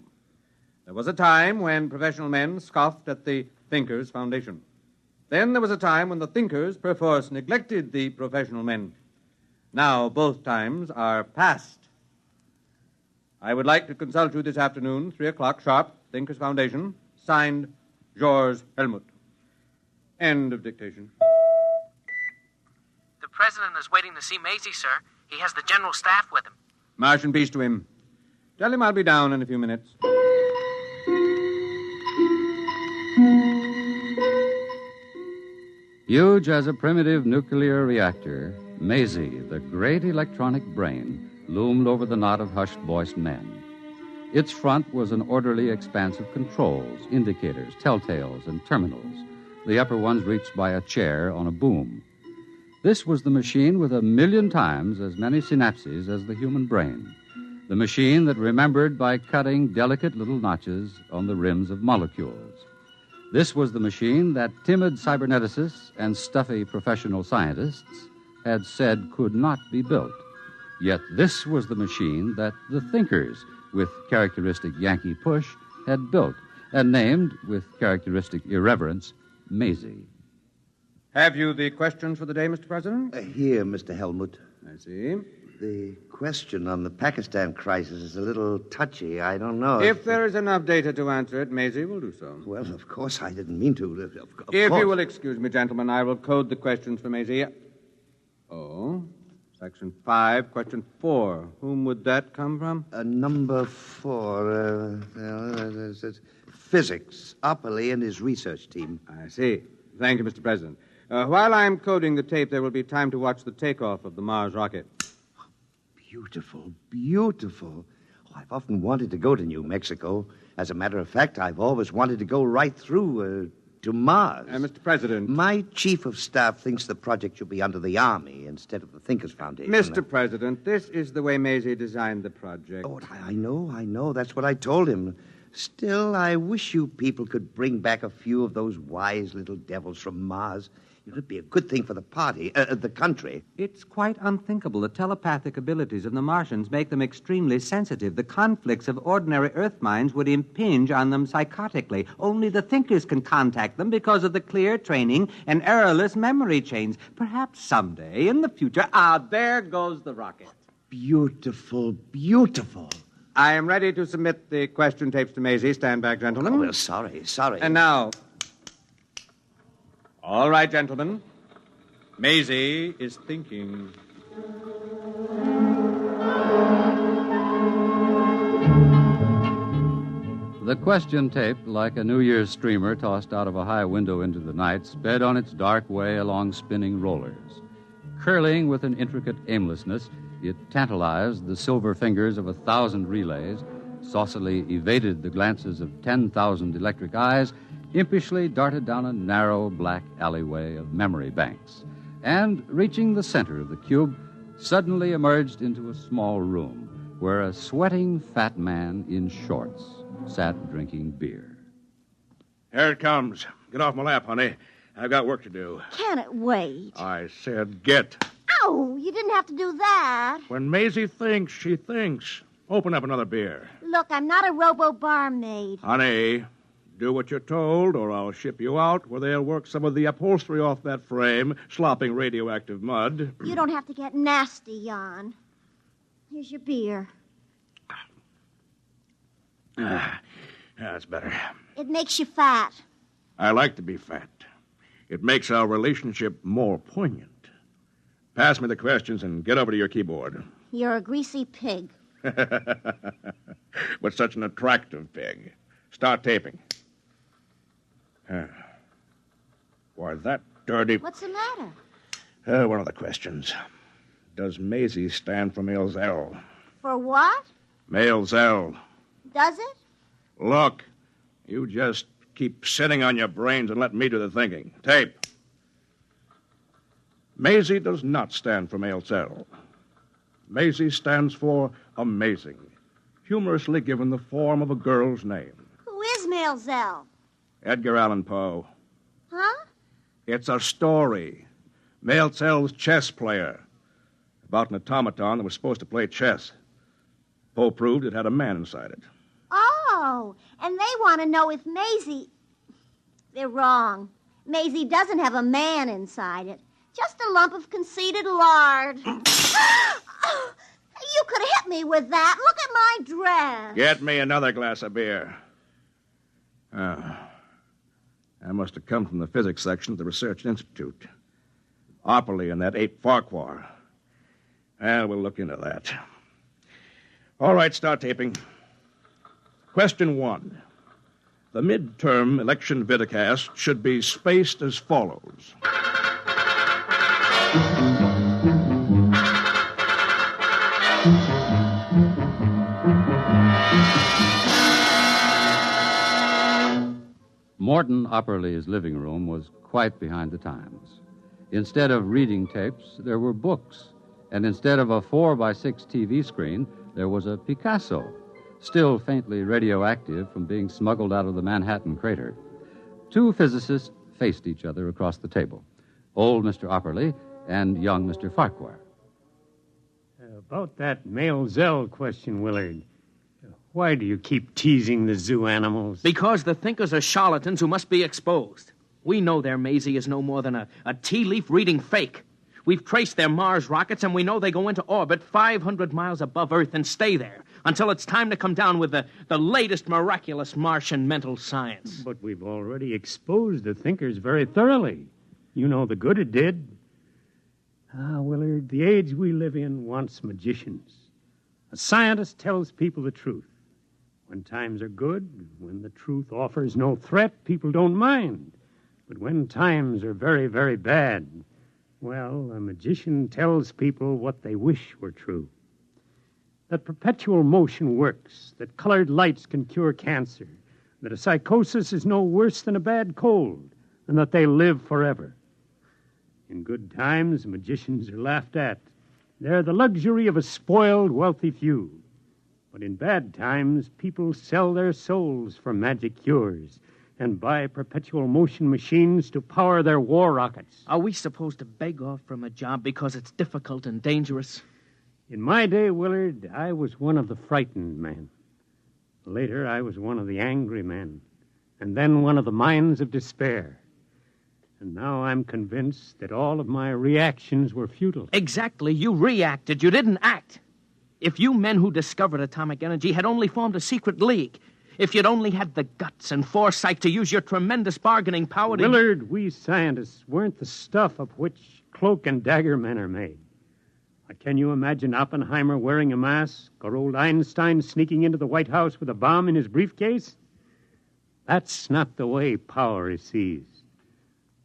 There was a time when professional men scoffed at the Thinkers Foundation. Then there was a time when the thinkers perforce neglected the professional men. Now both times are past. I would like to consult you this afternoon, 3 o'clock sharp, Thinkers Foundation, signed George Helmut. End of dictation. The president is waiting to see Maisie, sir. He has the general staff with him. March and peace to him. Tell him I'll be down in a few minutes. Huge as a primitive nuclear reactor, Maisie, the great electronic brain, loomed over the knot of hushed-voiced men. Its front was an orderly expanse of controls, indicators, telltales, and terminals, the upper ones reached by a chair on a boom. This was the machine with 1,000,000 times as many synapses as the human brain, the machine that remembered by cutting delicate little notches on the rims of molecules. This was the machine that timid cyberneticists and stuffy professional scientists had said could not be built. Yet this was the machine that the thinkers, with characteristic Yankee push, had built and named, with characteristic irreverence, Maisie. Have you the questions for the day, Mr. President? Here, Mr. Helmut. I see. The question on the Pakistan crisis is a little touchy. I don't know. If there is enough data to answer it, Maisie will do so. Well, of course, I didn't mean to. If you will excuse me, gentlemen, I will code the questions for Maisie. Oh, Section 5, Question 4. Whom would that come from? Number 4. Physics. Opperly and his research team. I see. Thank you, Mr. President. While I'm coding the tape, there will be time to watch the takeoff of the Mars rocket. Beautiful, beautiful. Oh, I've often wanted to go to New Mexico. As a matter of fact, I've always wanted to go right through to Mars. Mr. President. My chief of staff thinks the project should be under the Army instead of the Thinkers Foundation. Mr. President, this is the way Maisie designed the project. Oh, I know. That's what I told him. Still, I wish you people could bring back a few of those wise little devils from Mars. It would be a good thing for the party, the country. It's quite unthinkable. The telepathic abilities of the Martians make them extremely sensitive. The conflicts of ordinary Earth minds would impinge on them psychotically. Only the thinkers can contact them because of the clear training and errorless memory chains. Perhaps someday, in the future... there goes the rocket. Beautiful, beautiful. I am ready to submit the question tapes to Maisie. Stand back, gentlemen. Oh, well, sorry. And now... All right, gentlemen. Maisie is thinking. The question tape, like a New Year's streamer tossed out of a high window into the night, sped on its dark way along spinning rollers. Curling with an intricate aimlessness, it tantalized the silver fingers of 1,000 relays, saucily evaded the glances of 10,000 electric eyes, impishly darted down a narrow black alleyway of memory banks, and, reaching the center of the cube, suddenly emerged into a small room where a sweating fat man in shorts sat drinking beer. Here it comes. Get off my lap, honey. I've got work to do. Can it wait? I said get. Oh, you didn't have to do that. When Maisie thinks, she thinks. Open up another beer. Look, I'm not a robo-barmaid. Honey, do what you're told, or I'll ship you out where they'll work some of the upholstery off that frame, slopping radioactive mud. You don't have to get nasty, Jan. Here's your beer. That's better. It makes you fat. I like to be fat. It makes our relationship more poignant. Pass me the questions and get over to your keyboard. You're a greasy pig. But such an attractive pig. Start taping. Why, that dirty... What's the matter? One of the questions. Does Maisie stand for male Zell? For what? Male Zell. Does it? Look, you just keep sitting on your brains and let me do the thinking. Tape. Maisie does not stand for male Zell. Maisie stands for amazing, humorously given the form of a girl's name. Who is Male Zell? Edgar Allan Poe. Huh? It's a story. Male Zell's chess player. About an automaton that was supposed to play chess. Poe proved it had a man inside it. Oh, and they want to know if Maisie... They're wrong. Maisie doesn't have a man inside it. Just a lump of conceited lard. You could have hit me with that. Look at my dress. Get me another glass of beer. I must have come from the physics section of the Research Institute. Opperly and that ape Farquhar. Well, we'll look into that. All right, start taping. Question 1. The midterm election vidcast should be spaced as follows. Morton Opperly's living room was quite behind the times. Instead of reading tapes, there were books. And instead of a 4x6 TV screen, there was a Picasso, still faintly radioactive from being smuggled out of the Manhattan crater. Two physicists faced each other across the table, old Mr. Opperly and young Mr. Farquhar. About that male Zell question, Willard. Why do you keep teasing the zoo animals? Because the thinkers are charlatans who must be exposed. We know their Maisie is no more than a tea leaf reading fake. We've traced their Mars rockets, and we know they go into orbit 500 miles above Earth and stay there until it's time to come down with the latest miraculous Martian mental science. But we've already exposed the thinkers very thoroughly. You know the good it did. Willard, the age we live in wants magicians. A scientist tells people the truth. When times are good, when the truth offers no threat, people don't mind. But when times are very, very bad, well, a magician tells people what they wish were true. That perpetual motion works, that colored lights can cure cancer, that a psychosis is no worse than a bad cold, and that they live forever. In good times, magicians are laughed at. They're the luxury of a spoiled, wealthy few. But in bad times, people sell their souls for magic cures and buy perpetual motion machines to power their war rockets. Are we supposed to beg off from a job because it's difficult and dangerous? In my day, Willard, I was one of the frightened men. Later, I was one of the angry men. And then one of the minds of despair. And now I'm convinced that all of my reactions were futile. Exactly. You reacted. You didn't act. If you men who discovered atomic energy had only formed a secret league, if you'd only had the guts and foresight to use your tremendous bargaining power to... Willard, we scientists weren't the stuff of which cloak and dagger men are made. Can you imagine Oppenheimer wearing a mask or old Einstein sneaking into the White House with a bomb in his briefcase? That's not the way power is seized.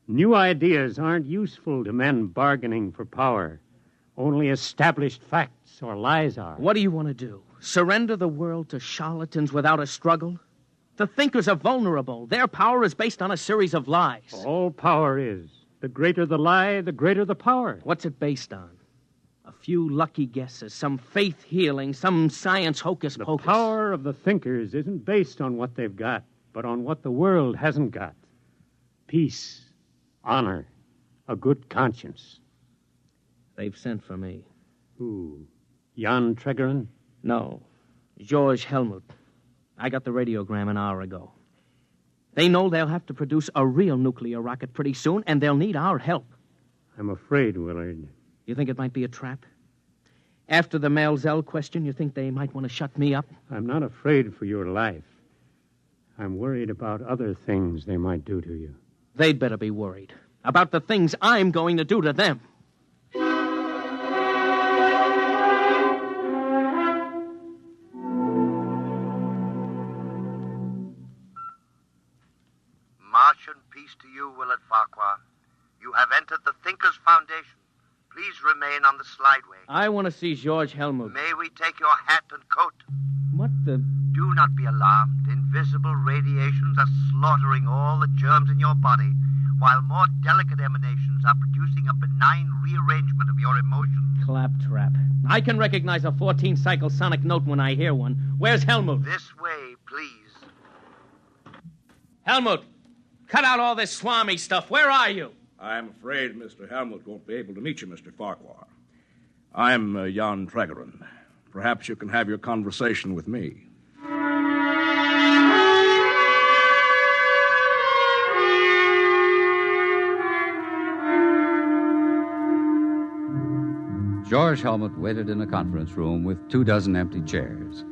New ideas aren't useful to men bargaining for power. Only established facts or lies are. What do you want to do? Surrender the world to charlatans without a struggle? The thinkers are vulnerable. Their power is based on a series of lies. All power is. The greater the lie, the greater the power. What's it based on? A few lucky guesses, some faith healing, some science hocus-pocus. The power of the thinkers isn't based on what they've got, but on what the world hasn't got. Peace, honor, a good conscience. They've sent for me. Who? Jan Tregerin? No. George Helmut. I got the radiogram an hour ago. They know they'll have to produce a real nuclear rocket pretty soon, and they'll need our help. I'm afraid, Willard. You think it might be a trap? After the Maelzel question, you think they might want to shut me up? I'm not afraid for your life. I'm worried about other things they might do to you. They'd better be worried about the things I'm going to do to them. March and peace to you, Willard Farquhar. You have entered the Thinkers' Foundation. Please remain on the slideway. I want to see George Helmut. May we take your hat and coat? What the... Do not be alarmed. Invisible radiations are slaughtering all the germs in your body, while more delicate emanations are producing a benign rearrangement of your emotions. Claptrap. I can recognize a 14-cycle sonic note when I hear one. Where's Helmut? This way, please. Helmut, cut out all this Swami stuff. Where are you? I'm afraid Mr. Helmut won't be able to meet you, Mr. Farquhar. I'm Jan Tregerin. Perhaps you can have your conversation with me. George Helmut waited in a conference room with 24 empty chairs.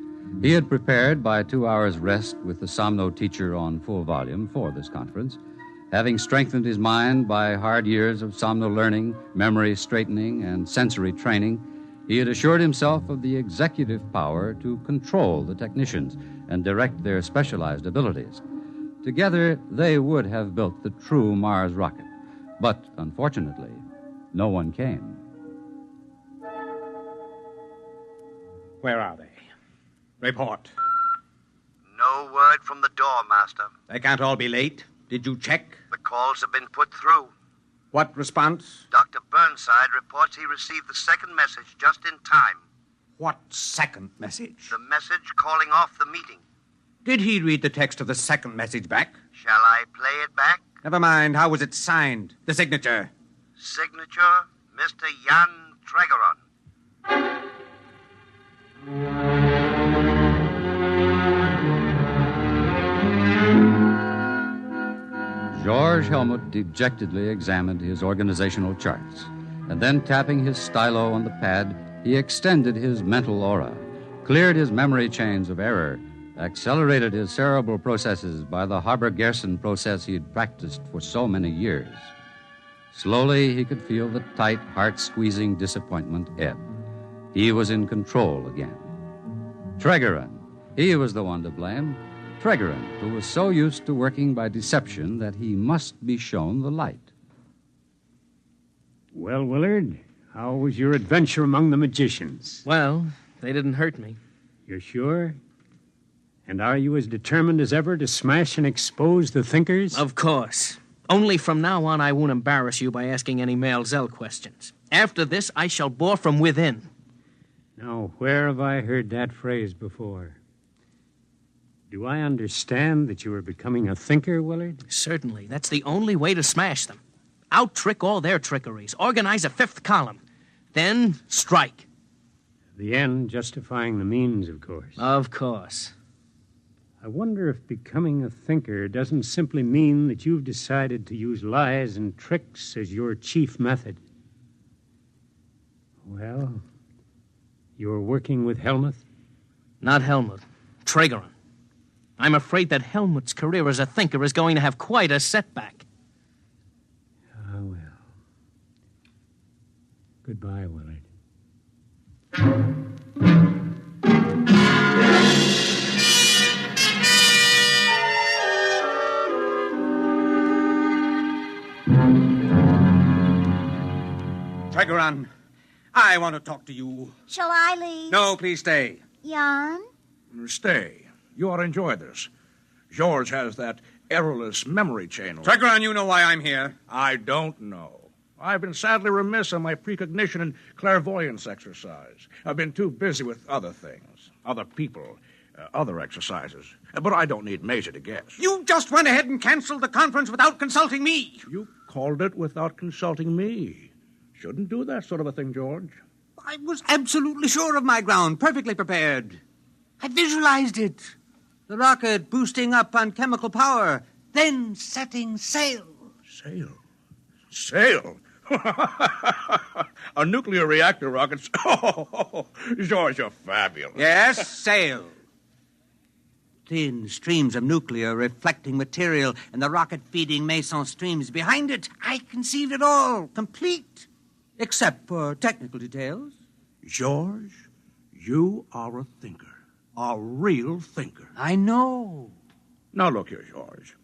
He had prepared by 2 hours' rest with the Somno teacher on full volume for this conference, having strengthened his mind by hard years of Somno learning, memory straightening, and sensory training. He had assured himself of the executive power to control the technicians and direct their specialized abilities. Together, they would have built the true Mars rocket. But, unfortunately, no one came. Where are they? Report. No word from the door, Master. They can't all be late. Did you check? The calls have been put through. What response? Dr. Burnside reports he received the second message just in time. What second message? The message calling off the meeting. Did he read the text of the second message back? Shall I play it back? Never mind. How was it signed? The signature? Signature, Mr. Jan Tregerin. George Helmut dejectedly examined his organizational charts, and then tapping his stylo on the pad, he extended his mental aura, cleared his memory chains of error, accelerated his cerebral processes by the Haber-Gerson process he had practiced for so many years. Slowly, he could feel the tight, heart-squeezing disappointment ebb. He was in control again. Tregerin, he was the one to blame. Tregerin, who was so used to working by deception that he must be shown the light. Well, Willard, how was your adventure among the magicians? Well, they didn't hurt me. You're sure? And are you as determined as ever to smash and expose the thinkers? Of course. Only from now on I won't embarrass you by asking any Maelzel questions. After this, I shall bore from within. Now, where have I heard that phrase before? Do I understand that you are becoming a thinker, Willard? Certainly. That's the only way to smash them. Out-trick all their trickeries. Organize a fifth column. Then strike. The end justifying the means, of course. Of course. I wonder if becoming a thinker doesn't simply mean that you've decided to use lies and tricks as your chief method. Well, you're working with Helmuth? Not Helmut. Traegeron. I'm afraid that Helmut's career as a thinker is going to have quite a setback. Ah, well. Goodbye, Willard. Traegeron, I want to talk to you. Shall I leave? No, please stay. Jan? Stay. You ought to enjoy this. George has that errorless memory chain. Traegeron, you know why I'm here. I don't know. I've been sadly remiss on my precognition and clairvoyance exercise. I've been too busy with other things, other people, other exercises. But I don't need Maisie to guess. You just went ahead and canceled the conference without consulting me. You called it without consulting me. Shouldn't do that sort of a thing, George. I was absolutely sure of my ground, perfectly prepared. I visualized it. The rocket boosting up on chemical power, then setting sail. Sail? Sail? A nuclear reactor rocket? Oh, George, you're fabulous. Yes, sail. Thin streams of nuclear reflecting material and the rocket feeding meson streams behind it. I conceived it all, complete, except for technical details. George, you are a thinker. A real thinker. I know. Now, look here, George.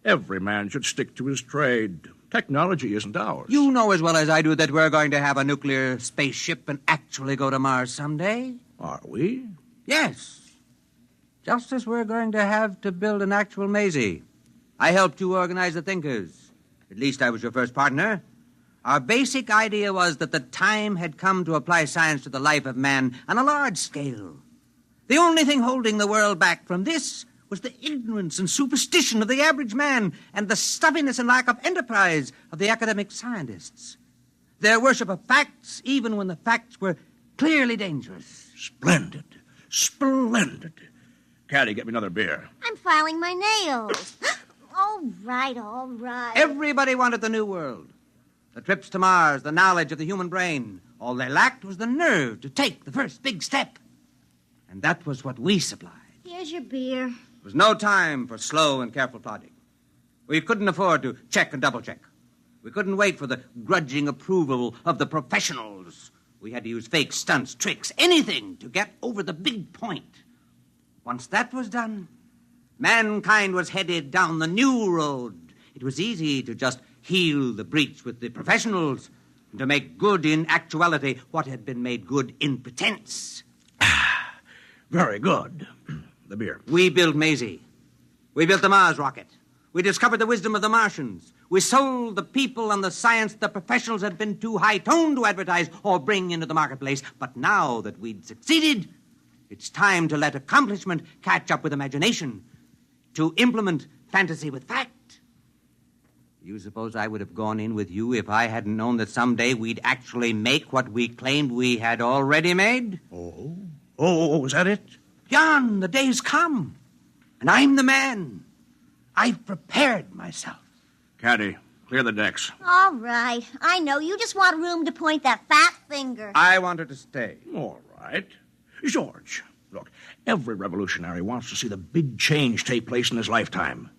Every man should stick to his trade. Technology isn't ours. You know as well as I do that we're going to have a nuclear spaceship and actually go to Mars someday. Are we? Yes. Just as we're going to have to build an actual Maisie. I helped you organize the thinkers. At least I was your first partner. Our basic idea was that the time had come to apply science to the life of man on a large scale. The only thing holding the world back from this was the ignorance and superstition of the average man and the stubbornness and lack of enterprise of the academic scientists. Their worship of facts, even when the facts were clearly dangerous. Splendid. Splendid. Caddy, get me another beer. I'm filing my nails. All right, all right. Everybody wanted the new world. The trips to Mars, the knowledge of the human brain. All they lacked was the nerve to take the first big step. And that was what we supplied. Here's your beer. There was no time for slow and careful plodding. We couldn't afford to check and double-check. We couldn't wait for the grudging approval of the professionals. We had to use fake stunts, tricks, anything to get over the big point. Once that was done, mankind was headed down the new road. It was easy to just heal the breach with the professionals and to make good in actuality what had been made good in pretense. Very good. The beer. We built Maisie. We built the Mars rocket. We discovered the wisdom of the Martians. We sold the people and the science the professionals had been too high-toned to advertise or bring into the marketplace. But now that we'd succeeded, it's time to let accomplishment catch up with imagination, to implement fantasy with fact. You suppose I would have gone in with you if I hadn't known that someday we'd actually make what we claimed we had already made? Oh, is that it? Jan, the day's come, and I'm the man. I've prepared myself. Caddy, clear the decks. All right. I know. You just want room to point that fat finger. I want her to stay. All right. George, look, every revolutionary wants to see the big change take place in his lifetime.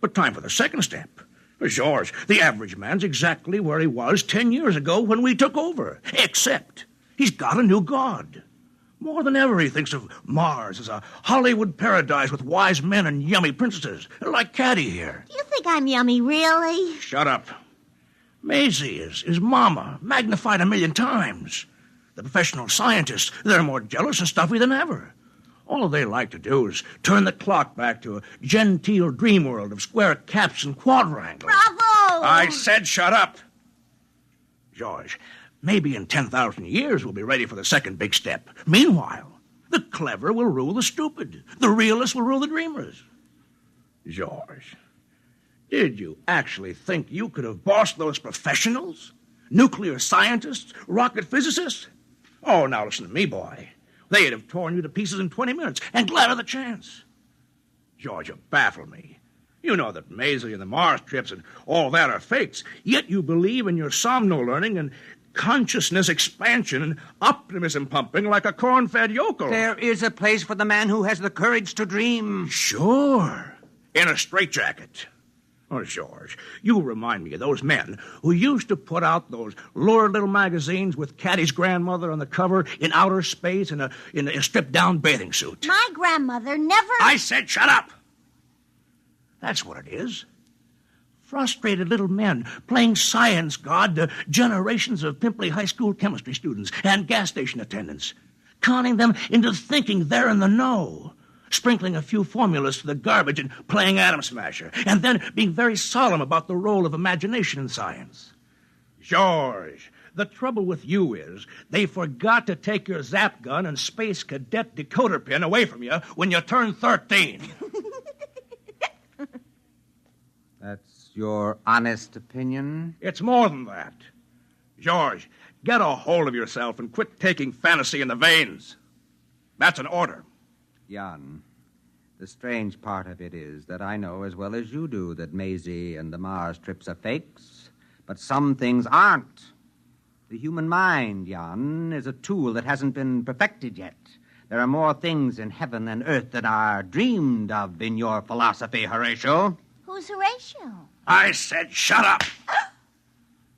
But time for the second step. George, the average man's exactly where he was 10 years ago when we took over, except he's got a new god. More than ever, he thinks of Mars as a Hollywood paradise with wise men and yummy princesses, like Caddy here. Do you think I'm yummy, really? Shut up. Maisie is Mama, magnified 1,000,000 times. The professional scientists, they're more jealous and stuffy than ever. All they like to do is turn the clock back to a genteel dream world of square caps and quadrangles. Bravo! I said shut up. George, Maybe in 10,000 years we'll be ready for the second big step. Meanwhile, the clever will rule the stupid. The realists will rule the dreamers. George, did you actually think you could have bossed those professionals? Nuclear scientists? Rocket physicists? Oh, now listen to me, boy. They'd have torn you to pieces in 20 minutes, and glad of the chance. George, you baffle me. You know that Maisie and the Mars trips and all that are fakes, yet you believe in your somno-learning and consciousness expansion and optimism pumping like a corn-fed yokel. There is a place for the man who has the courage to dream. Sure. In a straitjacket. Oh, George, you remind me of those men who used to put out those lurid little magazines with Caddy's grandmother on the cover in outer space in a stripped-down bathing suit. My grandmother never... I said shut up! That's what it is. Frustrated little men playing science god to generations of pimply high school chemistry students and gas station attendants, conning them into thinking they're in the know, sprinkling a few formulas to the garbage and playing Atom Smasher, and then being very solemn about the role of imagination in science. George, the trouble with you is they forgot to take your zap gun and space cadet decoder pin away from you when you turned 13. That's your honest opinion? It's more than that. George, get a hold of yourself and quit taking fantasy in the veins. That's an order. Jan, the strange part of it is that I know as well as you do that Maisie and the Mars trips are fakes, but some things aren't. The human mind, Jan, is a tool that hasn't been perfected yet. There are more things in heaven and earth than are dreamed of in your philosophy, Horatio. Who's Horatio? I said shut up!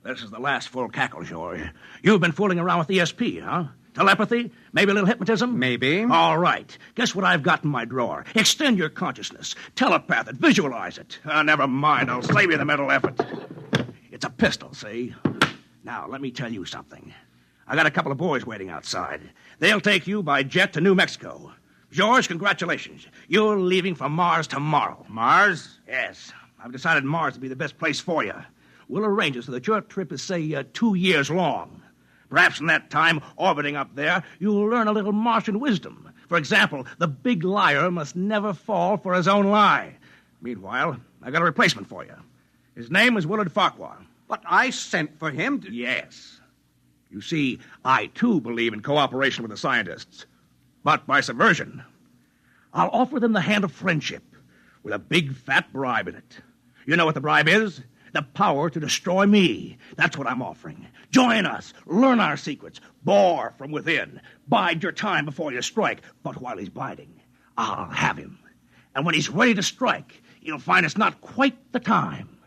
This is the last full cackle, George. You've been fooling around with ESP, huh? Telepathy? Maybe a little hypnotism? Maybe. All right. Guess what I've got in my drawer? Extend your consciousness. Telepath it. Visualize it. Never mind. I'll save you the mental effort. It's a pistol, see? Now, let me tell you something. I got a couple of boys waiting outside. They'll take you by jet to New Mexico. George, congratulations. You're leaving for Mars tomorrow. Mars? Yes. I've decided Mars to be the best place for you. We'll arrange it so that your trip is, say, 2 years long. Perhaps in that time, orbiting up there, you'll learn a little Martian wisdom. For example, the big liar must never fall for his own lie. Meanwhile, I got a replacement for you. His name is Willard Farquhar. But I sent for him to... Yes. You see, I, too, believe in cooperation with the scientists. But by subversion. I'll offer them the hand of friendship with a big, fat bribe in it. You know what the bribe is? The power to destroy me. That's what I'm offering. Join us. Learn our secrets. Bore from within. Bide your time before you strike. But while he's biding, I'll have him. And when he's ready to strike, he'll find it's not quite the time.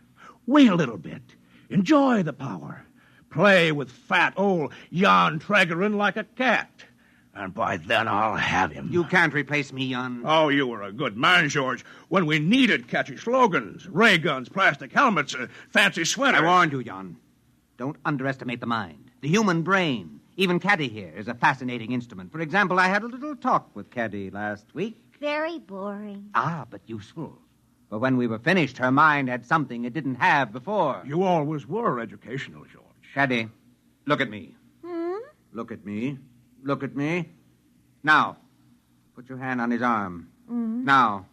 Wait a little bit. Enjoy the power. Play with fat old Jan Tregerin like a cat. And by then I'll have him. You can't replace me, Jan. Oh, you were a good man, George, when we needed catchy slogans, ray guns, plastic helmets, fancy sweaters. I warned you, Jan. Don't underestimate the mind. The human brain. Even Caddy here is a fascinating instrument. For example, I had a little talk with Caddy last week. Very boring. Ah, but useful. But when we were finished, her mind had something it didn't have before. You always were educational, George. Caddy, look at me. Look at me. Look at me. Now, put your hand on his arm. Now,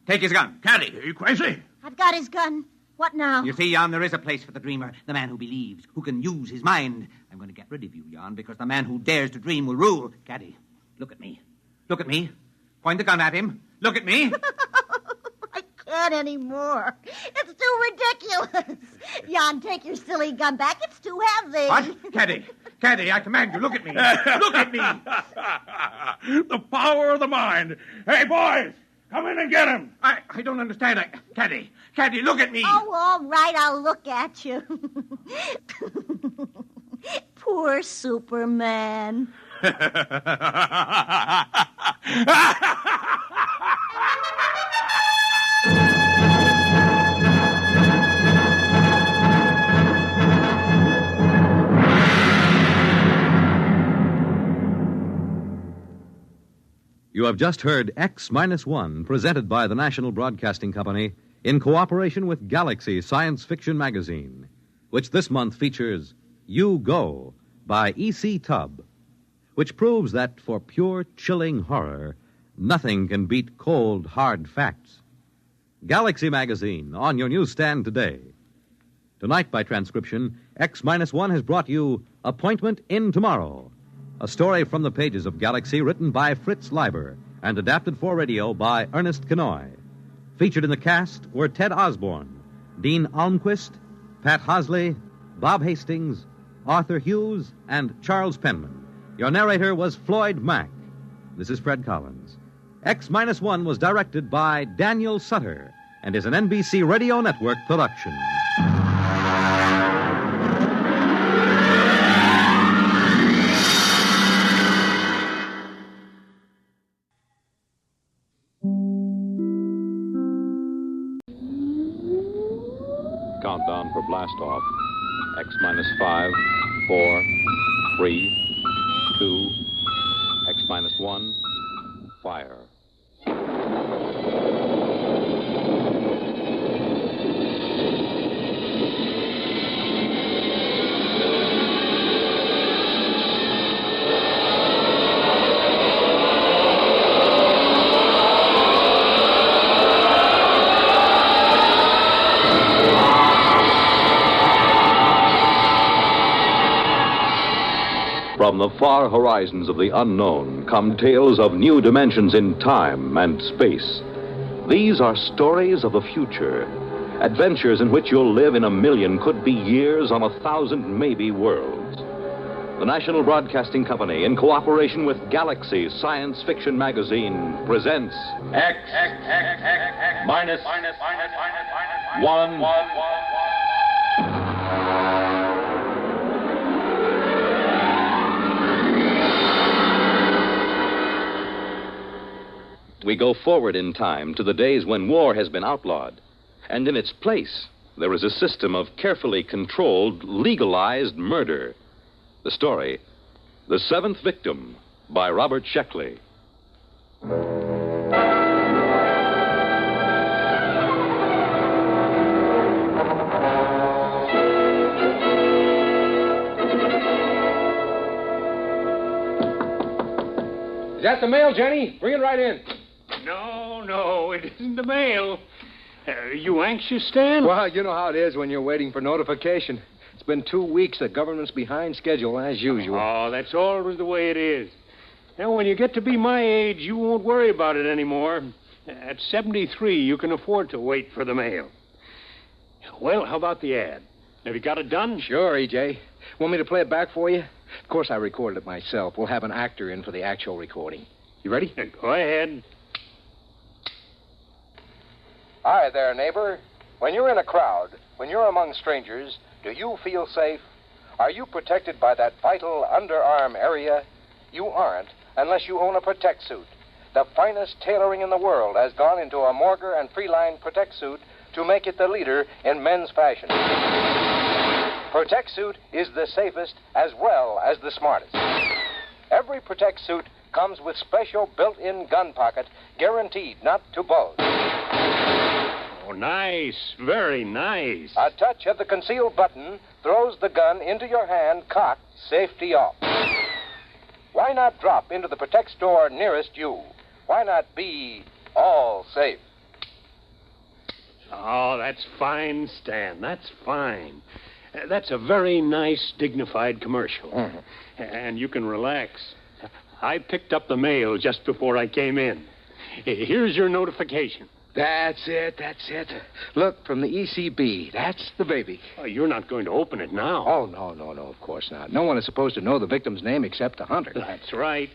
take his gun. Caddy, are you crazy? I've got his gun. What now? You see, Jan, there is a place for the dreamer, the man who believes, who can use his mind. I'm going to get rid of you, Jan, because the man who dares to dream will rule. Caddy, look at me. Look at me. Point the gun at him. Look at me. I can't anymore. It's too ridiculous. Jan, take your silly gun back. It's too heavy. What? Caddy, I command you, look at me. Look at me. The power of the mind. Hey, boys, come in and get him. I don't understand. Caddy, look at me. Oh, all right, I'll look at you. Poor Superman. You have just heard X-1, presented by the National Broadcasting Company in cooperation with Galaxy Science Fiction Magazine, which this month features You Go by E.C. Tubb, which proves that for pure, chilling horror, nothing can beat cold, hard facts. Galaxy Magazine, on your newsstand today. Tonight, by transcription, X-1 has brought you Appointment in Tomorrow, a story from the pages of Galaxy written by Fritz Leiber and adapted for radio by Ernest Kenoy. Featured in the cast were Ted Osborne, Dean Almquist, Pat Hosley, Bob Hastings, Arthur Hughes, and Charles Penman. Your narrator was Floyd Mack. This is Fred Collins. X-1 was directed by Daniel Sutter and is an NBC Radio Network production. Countdown for blast-off. X-5, 4, 3, 2, X-1, fire. From the far horizons of the unknown come tales of new dimensions in time and space. These are stories of the future, adventures in which you'll live in a million, could be years, on 1,000 maybe worlds. The National Broadcasting Company, in cooperation with Galaxy Science Fiction Magazine, presents X minus one. We go forward in time to the days when war has been outlawed, and in its place, there is a system of carefully controlled, legalized murder. The story, The Seventh Victim, by Robert Sheckley. Is that the mail, Jenny? Bring it right in. No, it isn't the mail. Are you anxious, Stan? Well, you know how it is when you're waiting for notification. It's been 2 weeks. The government's behind schedule, as usual. Oh, that's always the way it is. Now, when you get to be my age, you won't worry about it anymore. At 73, you can afford to wait for the mail. Well, how about the ad? Have you got it done? Sure, E.J. Want me to play it back for you? Of course, I recorded it myself. We'll have an actor in for the actual recording. You ready? Go ahead. Hi there, neighbor. When you're in a crowd, when you're among strangers, do you feel safe? Are you protected by that vital underarm area? You aren't unless you own a Protect suit. The finest tailoring in the world has gone into a Morger and Freeline Protect suit to make it the leader in men's fashion. Protect suit is the safest as well as the smartest. Every Protect suit comes with special built-in gun pocket, guaranteed not to bulge. Oh, nice. Very nice. A touch of the concealed button throws the gun into your hand, cocked, safety off. Why not drop into the Protect store nearest you? Why not be all safe? Oh, that's fine, Stan. That's fine. That's a very nice, dignified commercial. Mm-hmm. And you can relax. I picked up the mail just before I came in. Here's your notification. That's it. Look, from the ECB. That's the baby. Oh, you're not going to open it now. Oh, no, of course not. No one is supposed to know the victim's name except the hunter. That's right.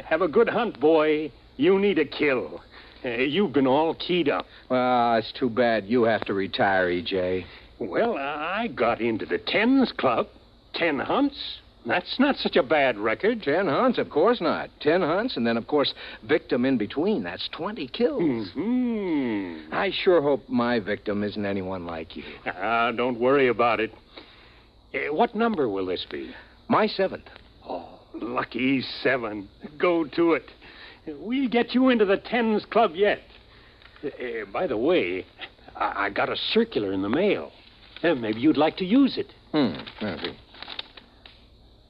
Have a good hunt, boy. You need a kill. You've been all keyed up. Well, it's too bad you have to retire, E.J. Well, I got into the 10s club. 10 hunts. That's not such a bad record. 10 hunts? Of course not. 10 hunts, and then, of course, victim in between. That's 20 kills. Mm-hmm. I sure hope my victim isn't anyone like you. Don't worry about it. What number will this be? My 7th. Oh, lucky 7. Go to it. We'll get you into the 10s club yet. By the way, I got a circular in the mail. Maybe you'd like to use it. Maybe.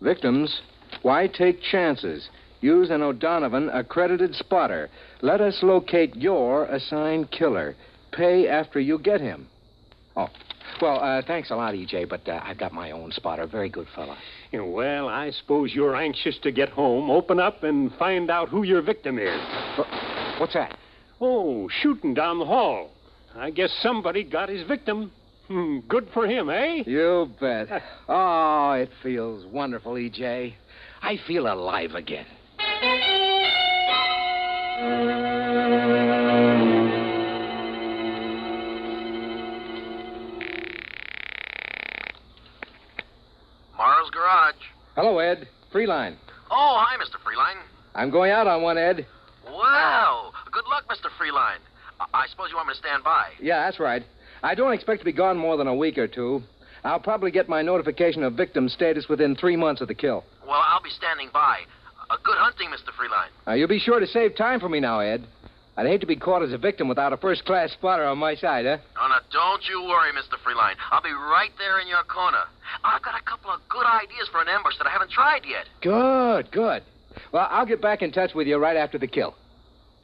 Victims, why take chances? Use an O'Donovan accredited spotter. Let us locate your assigned killer. Pay after you get him. Oh, well, thanks a lot, E.J., but I've got my own spotter. Very good fella. Yeah, well, I suppose you're anxious to get home, open up, and find out who your victim is. What's that? Oh, shooting down the hall. I guess somebody got his victim. Good for him, eh? You bet. Oh, it feels wonderful, E.J. I feel alive again. Morrow's Garage. Hello, Ed. Freeline. Oh, hi, Mr. Freeline. I'm going out on one, Ed. Wow. Good luck, Mr. Freeline. I suppose you want me to stand by. Yeah, that's right. I don't expect to be gone more than a week or two. I'll probably get my notification of victim status within 3 months of the kill. Well, I'll be standing by. Good hunting, Mr. Freeline. You'll be sure to save time for me now, Ed. I'd hate to be caught as a victim without a first-class spotter on my side, huh? Oh, now, don't you worry, Mr. Freeline. I'll be right there in your corner. I've got a couple of good ideas for an ambush that I haven't tried yet. Good, good. Well, I'll get back in touch with you right after the kill.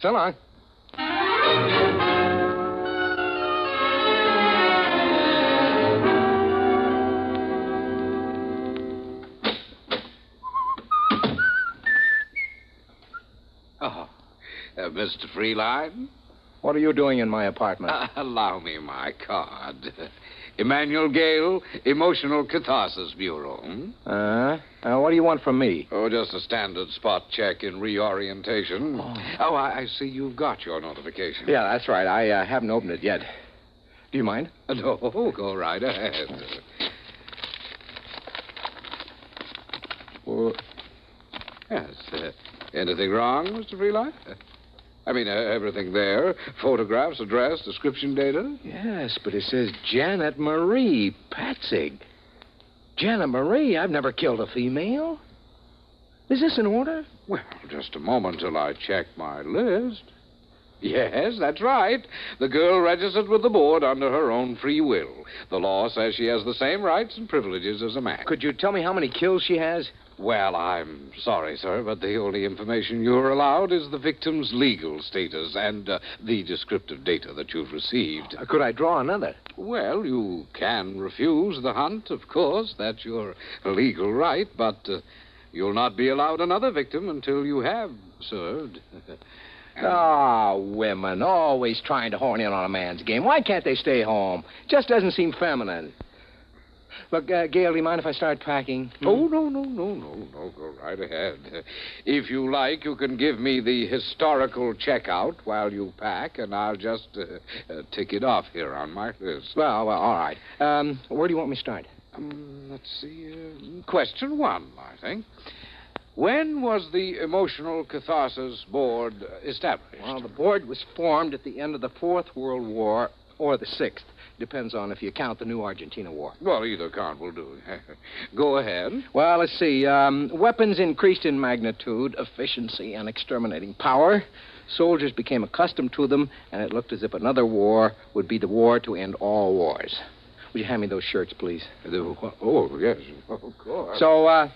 So long. Mr. Freeline? What are you doing in my apartment? Allow me my card. Emmanuel Gale, Emotional Catharsis Bureau. What do you want from me? Oh, just a standard spot check in reorientation. Oh, I see you've got your notification. Yeah, that's right. I haven't opened it yet. Do you mind? No, go right ahead. Well, yes. Anything wrong, Mr. Freeline? I mean, everything there. Photographs, address, description data. Yes, but it says Janet Marie Patzig. Janet Marie? I've never killed a female. Is this in order? Well, just a moment till I check my list. Yes, that's right. The girl registered with the board under her own free will. The law says she has the same rights and privileges as a man. Could you tell me how many kills she has? Well, I'm sorry, sir, but the only information you're allowed is the victim's legal status and the descriptive data that you've received. Could I draw another? Well, you can refuse the hunt, of course. That's your legal right, but you'll not be allowed another victim until you have served. Women, always trying to horn in on a man's game. Why can't they stay home? Just doesn't seem feminine. Look, Gail, do you mind if I start packing? Oh, no. Go right ahead. If you like, you can give me the historical checkout while you pack, and I'll just tick it off here on my list. Well, all right. Where do you want me to start? Let's see. Question 1, I think. When was the Emotional Catharsis Board established? Well, the board was formed at the end of the Fourth World War or the Sixth. Depends on if you count the new Argentina War. Well, either count will do. Go ahead. Well, let's see. Weapons increased in magnitude, efficiency, and exterminating power. Soldiers became accustomed to them, and it looked as if another war would be the war to end all wars. Would you hand me those shirts, please? Oh, yes, of course. So,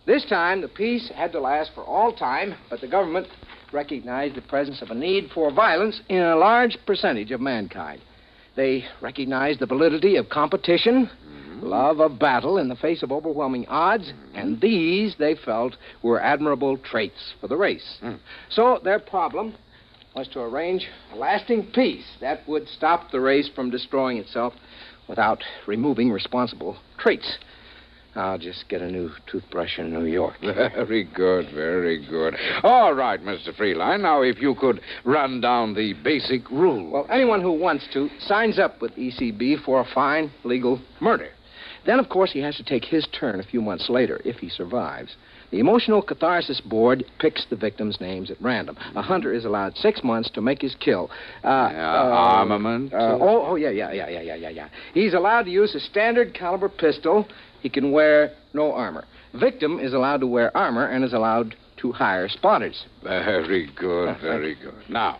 this time, the peace had to last for all time, but the government recognized the presence of a need for violence in a large percentage of mankind. They recognized the validity of competition, love of battle in the face of overwhelming odds, and these, they felt, were admirable traits for the race. So their problem was to arrange a lasting peace that would stop the race from destroying itself without removing responsible traits. I'll just get a new toothbrush in New York. Very good, very good. All right, Mr. Freeline. Now, if you could run down the basic rules. Well, anyone who wants to signs up with ECB for a fine, legal murder. Then, of course, he has to take his turn a few months later, if he survives. The Emotional Catharsis Board picks the victims' names at random. A hunter is allowed 6 months to make his kill. Armament? Yeah. He's allowed to use a standard caliber pistol. He can wear no armor. Victim is allowed to wear armor and is allowed to hire spotters. Very good, very good. Now,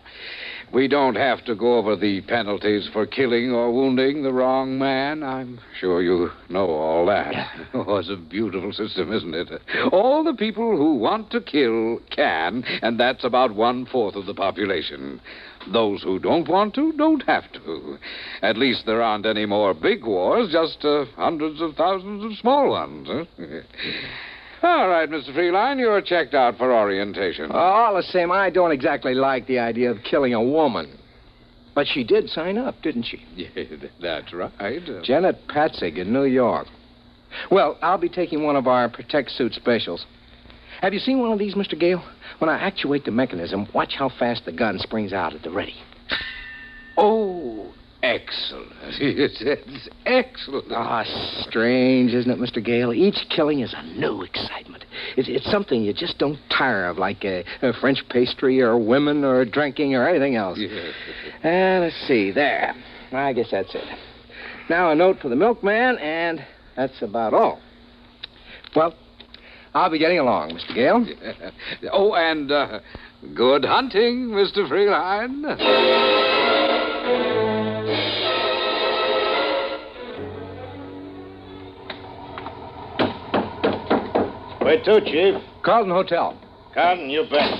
we don't have to go over the penalties for killing or wounding the wrong man. I'm sure you know all that. Oh, it's a beautiful system, isn't it? All the people who want to kill can, and that's about 1/4 of the population. Those who don't want to don't have to. At least there aren't any more big wars, just hundreds of thousands of small ones. Huh? All right, Mr. Freeline, you're checked out for orientation. All the same, I don't exactly like the idea of killing a woman. But she did sign up, didn't she? Yeah, that's right. Janet Patzig in New York. Well, I'll be taking one of our Protect Suit specials. Have you seen one of these, Mr. Gale? When I actuate the mechanism, watch how fast the gun springs out at the ready. Oh, excellent. It's excellent. Ah, strange, isn't it, Mr. Gale? Each killing is a new excitement. It's something you just don't tire of, like a French pastry or women or drinking or anything else. Yeah. Let's see, there. I guess that's it. Now a note for the milkman, and that's about all. Well, I'll be getting along, Mr. Gale. Yeah. Oh, and good hunting, Mr. Freeline. Where to, Chief? Carlton Hotel. Carlton, you bet.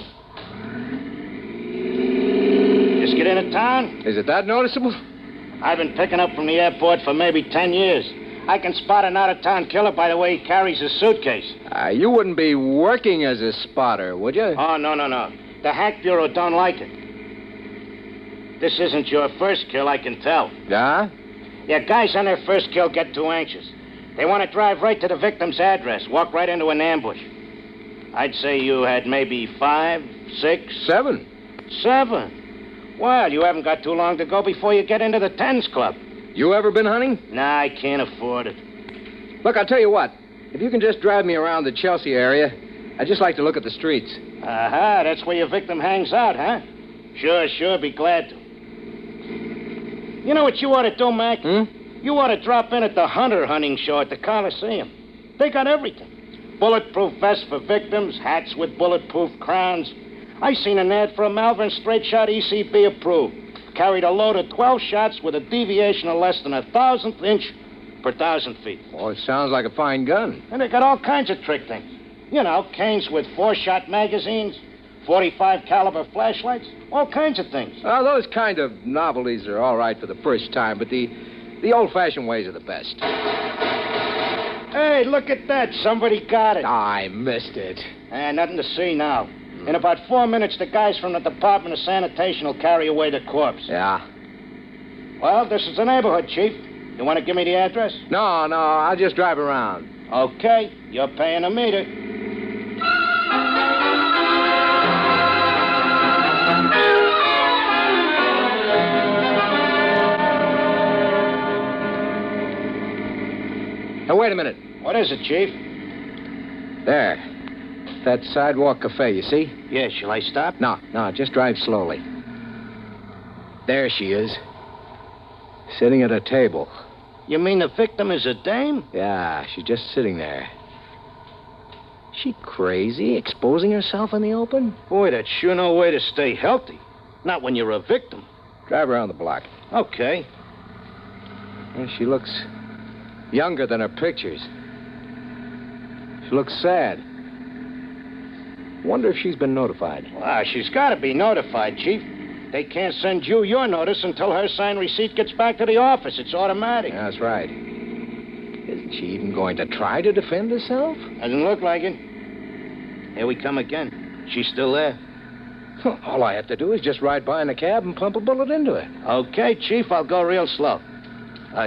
Just get into town? Is it that noticeable? I've been picking up from the airport for maybe 10 years. I can spot an out-of-town killer by the way he carries his suitcase. You wouldn't be working as a spotter, would you? Oh, no. The Hack Bureau don't like it. This isn't your first kill, I can tell. Yeah? Yeah, guys on their first kill get too anxious. They want to drive right to the victim's address, walk right into an ambush. I'd say you had maybe 5, 6... 7. 7? Well, you haven't got too long to go before you get into the Tens Club. You ever been hunting? Nah, I can't afford it. Look, I'll tell you what. If you can just drive me around the Chelsea area, I'd just like to look at the streets. Aha, that's where your victim hangs out, huh? Sure, be glad to. You know what you ought to do, Mac? You ought to drop in at the Hunter hunting show at the Coliseum. They got everything. Bulletproof vests for victims, hats with bulletproof crowns. I seen an ad for a Malvern straight shot ECB approved. Carried a load of 12 shots with a deviation of less than 1,000th inch per 1,000 feet. Oh, it sounds like a fine gun. And they got all kinds of trick things. You know, canes with 4-shot magazines, 45 caliber flashlights, all kinds of things. Oh, those kind of novelties are all right for the first time, but the old-fashioned ways are the best. Hey, look at that. Somebody got it. I missed it. Nothing to see now. In about 4 minutes, the guys from the Department of Sanitation will carry away the corpse. Yeah. Well, this is the neighborhood, Chief. You want to give me the address? No, I'll just drive around. Okay, you're paying a meter. Now, wait a minute. What is it, Chief? There. That sidewalk cafe, you see? Yeah, shall I stop? No, just drive slowly. There she is. Sitting at a table. You mean the victim is a dame? Yeah, she's just sitting there. She crazy, exposing herself in the open? Boy, that's sure no way to stay healthy. Not when you're a victim. Drive around the block. Okay. Yeah, she looks younger than her pictures. She looks sad. Wonder if she's been notified. Well, she's got to be notified, Chief. They can't send you your notice until her signed receipt gets back to the office. It's automatic. That's right. Isn't she even going to try to defend herself? Doesn't look like it. Here we come again. She's still there. All I have to do is just ride by in a cab and pump a bullet into her. Okay, Chief, I'll go real slow.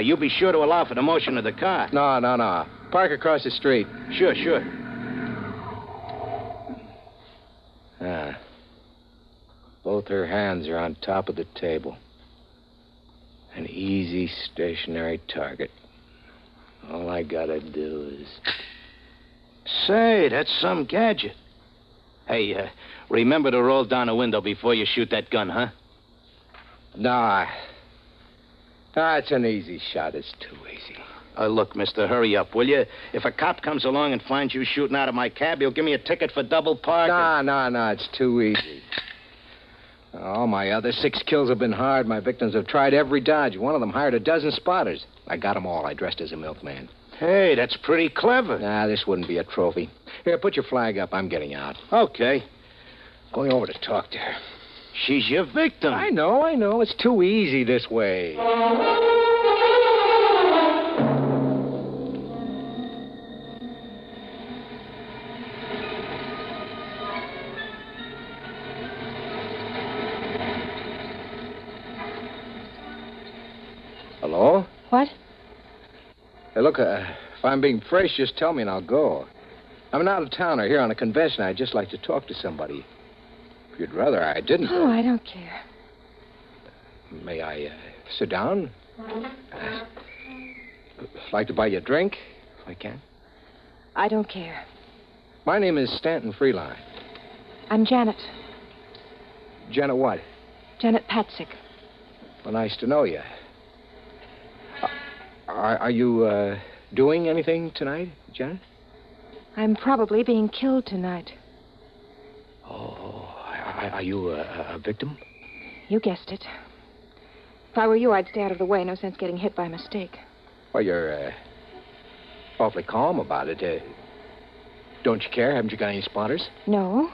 You be sure to allow for the motion of the car. No. Park across the street. Sure. Both her hands are on top of the table. An easy, stationary target. All I gotta do is... Say, that's some gadget. Hey, remember to roll down the window before you shoot that gun, huh? Nah. Ah, it's an easy shot. It's too easy. Look, mister, hurry up, will you? If a cop comes along and finds you shooting out of my cab, he'll give me a ticket for double parking. No, it's too easy. All my other 6 kills have been hard. My victims have tried every dodge. One of them hired a dozen spotters. I got them all. I dressed as a milkman. Hey, that's pretty clever. Nah, this wouldn't be a trophy. Here, put your flag up. I'm getting out. Okay. Going over to talk to her. She's your victim. I know. It's too easy this way. Hello? What? Hey, look, if I'm being fresh, just tell me and I'll go. I'm an out-of-towner here on a convention. I'd just like to talk to somebody. If you'd rather I didn't. Oh, I don't care. May I sit down? Like to buy you a drink, if I can? I don't care. My name is Stanton Freeline. I'm Janet. Janet what? Janet Patzik. Well, nice to know you. Are you doing anything tonight, Janet? I'm probably being killed tonight. Oh, are you a victim? You guessed it. If I were you, I'd stay out of the way. No sense getting hit by mistake. Well, you're awfully calm about it. Don't you care? Haven't you got any spotters? No.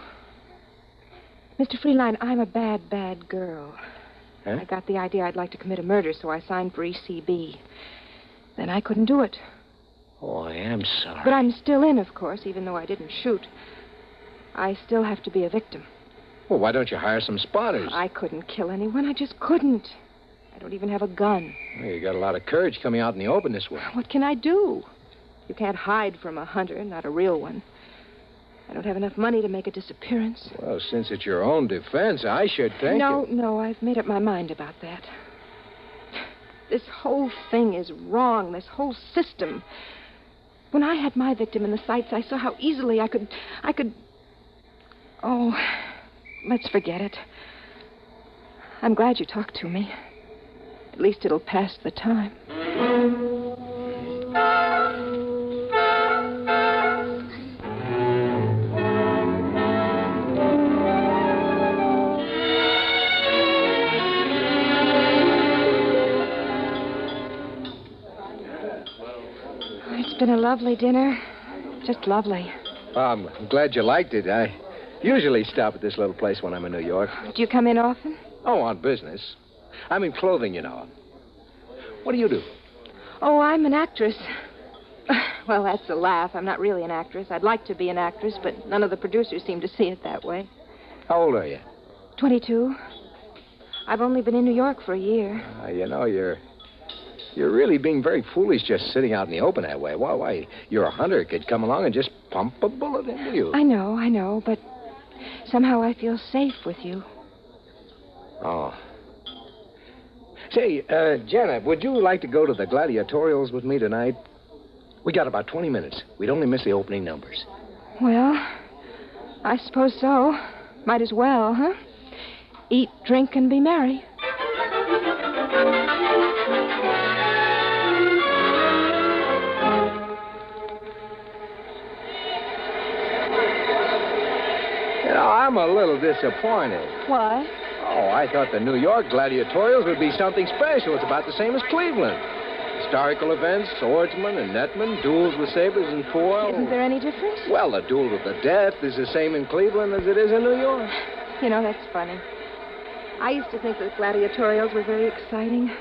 Mr. Freeline, I'm a bad, bad girl. Huh? I got the idea I'd like to commit a murder, so I signed for ECB. Then I couldn't do it. Oh, I am sorry. But I'm still in, of course, even though I didn't shoot. I still have to be a victim. Well, why don't you hire some spotters? I couldn't kill anyone. I just couldn't. I don't even have a gun. Well, you got a lot of courage coming out in the open this way. What can I do? You can't hide from a hunter, not a real one. I don't have enough money to make a disappearance. Well, since it's your own defense, I should think... No, I've made up my mind about that. This whole thing is wrong, this whole system. When I had my victim in the sights, I saw how easily I could... Oh, let's forget it. I'm glad you talked to me. At least it'll pass the time. It's been a lovely dinner. Just lovely. I'm glad you liked it. I usually stop at this little place when I'm in New York. Do you come in often? Oh, on business. I'm in clothing, you know. What do you do? Oh, I'm an actress. Well, that's a laugh. I'm not really an actress. I'd like to be an actress, but none of the producers seem to see it that way. How old are you? 22. I've only been in New York for a year. You know, you're really being very foolish just sitting out in the open that way. Why, you're a hunter. Could come along and just pump a bullet into you. I know, but somehow I feel safe with you. Oh. Say, Janet, would you like to go to the gladiatorials with me tonight? We got about 20 minutes. We'd only miss the opening numbers. Well, I suppose so. Might as well, huh? Eat, drink, and be merry. You know, I'm a little disappointed. Why? Oh, I thought the New York gladiatorials would be something special. It's about the same as Cleveland. Historical events, swordsmen and netmen, duels with sabers and foil. Isn't there any difference? Well, the duel to the death is the same in Cleveland as it is in New York. You know, that's funny. I used to think that gladiatorials were very exciting.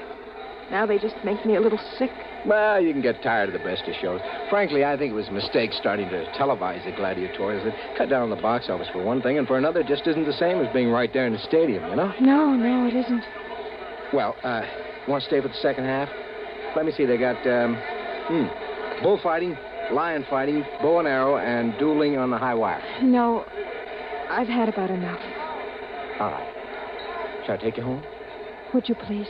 Now they just make me a little sick. Well, you can get tired of the best of shows. Frankly, I think it was a mistake starting to televise the gladiatorials. It cut down on the box office for one thing, and for another, it just isn't the same as being right there in the stadium, you know? No, it isn't. Well, want to stay for the second half? Let me see. They got bullfighting, lion fighting, bow and arrow, and dueling on the high wire. No, I've had about enough. All right. Shall I take you home? Would you please?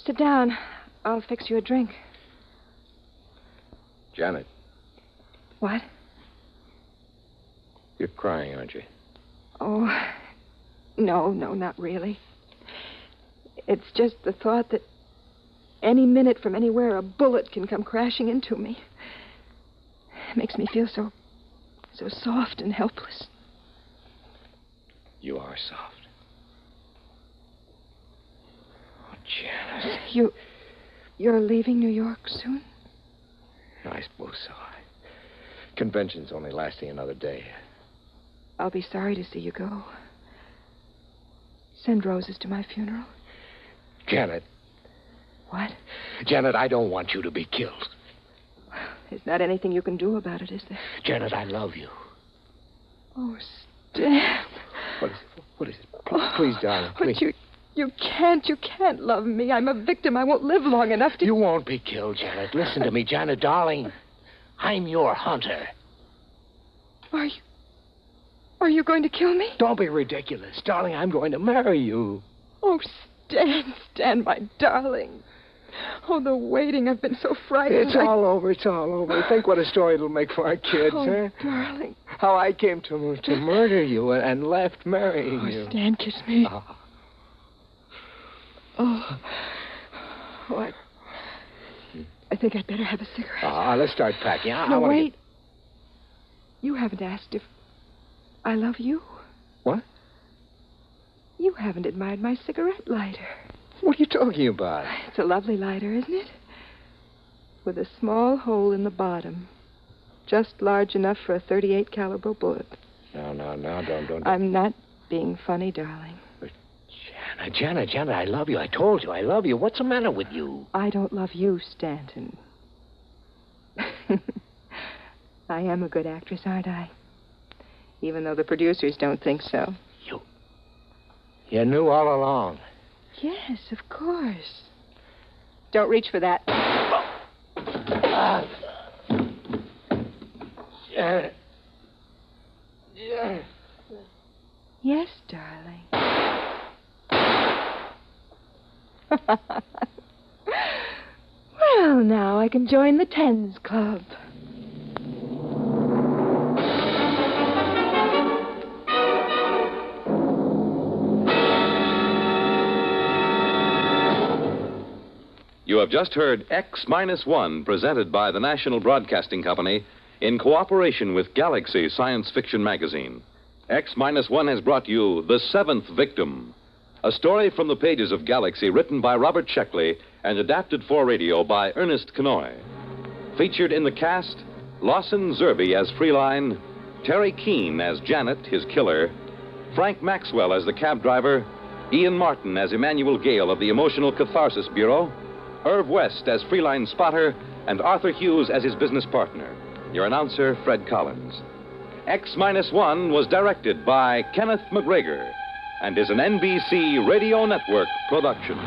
Sit down. I'll fix you a drink. Janet, What? You're crying, aren't you? Oh, no, not really. It's just the thought that any minute from anywhere a bullet can come crashing into me. It makes me feel so soft and helpless. You are soft. Oh, Janet. You're leaving New York soon? I suppose so. Convention's only lasting another day. I'll be sorry to see you go. Send roses to my funeral. Janet. What? Janet, I don't want you to be killed. There's not anything you can do about it, is there? Janet, I love you. Oh, Stan. What is it? Please, darling, please. But you can't love me. I'm a victim. I won't live long enough to... You won't be killed, Janet. Listen to me, Janet, darling. I'm your hunter. Are you going to kill me? Don't be ridiculous. Darling, I'm going to marry you. Oh, Stan, my darling. Oh, the waiting. I've been so frightened. It's all over. Think what a story it'll make for our kids, huh? Darling. How I came to murder you and left marrying you. Oh, Stan, kiss me. I think I'd better have a cigarette. Let's start packing. No, wait. You haven't asked if I love you. What? You haven't admired my cigarette lighter. What are you talking about? It's a lovely lighter, isn't it? With a small hole in the bottom. Just large enough for a .38 caliber bullet. No, don't. I'm not being funny, darling. But Janet, I love you. I told you I love you. What's the matter with you? I don't love you, Stanton. I am a good actress, aren't I? Even though the producers don't think so. You knew all along. Yes, of course. Don't reach for that. Yes, darling. Well, now I can join the Tens Club. You have just heard X-1, presented by the National Broadcasting Company in cooperation with Galaxy Science Fiction Magazine. X-1 has brought you The Seventh Victim, a story from the pages of Galaxy written by Robert Sheckley and adapted for radio by Ernest Kenoy. Featured in the cast, Lawson Zerbe as Freeline, Terry Keane as Janet, his killer, Frank Maxwell as the cab driver, Ian Martin as Emmanuel Gale of the Emotional Catharsis Bureau, Irv West as Freeline spotter, and Arthur Hughes as his business partner. Your announcer, Fred Collins. X-1 was directed by Kenneth McGregor and is an NBC Radio Network production.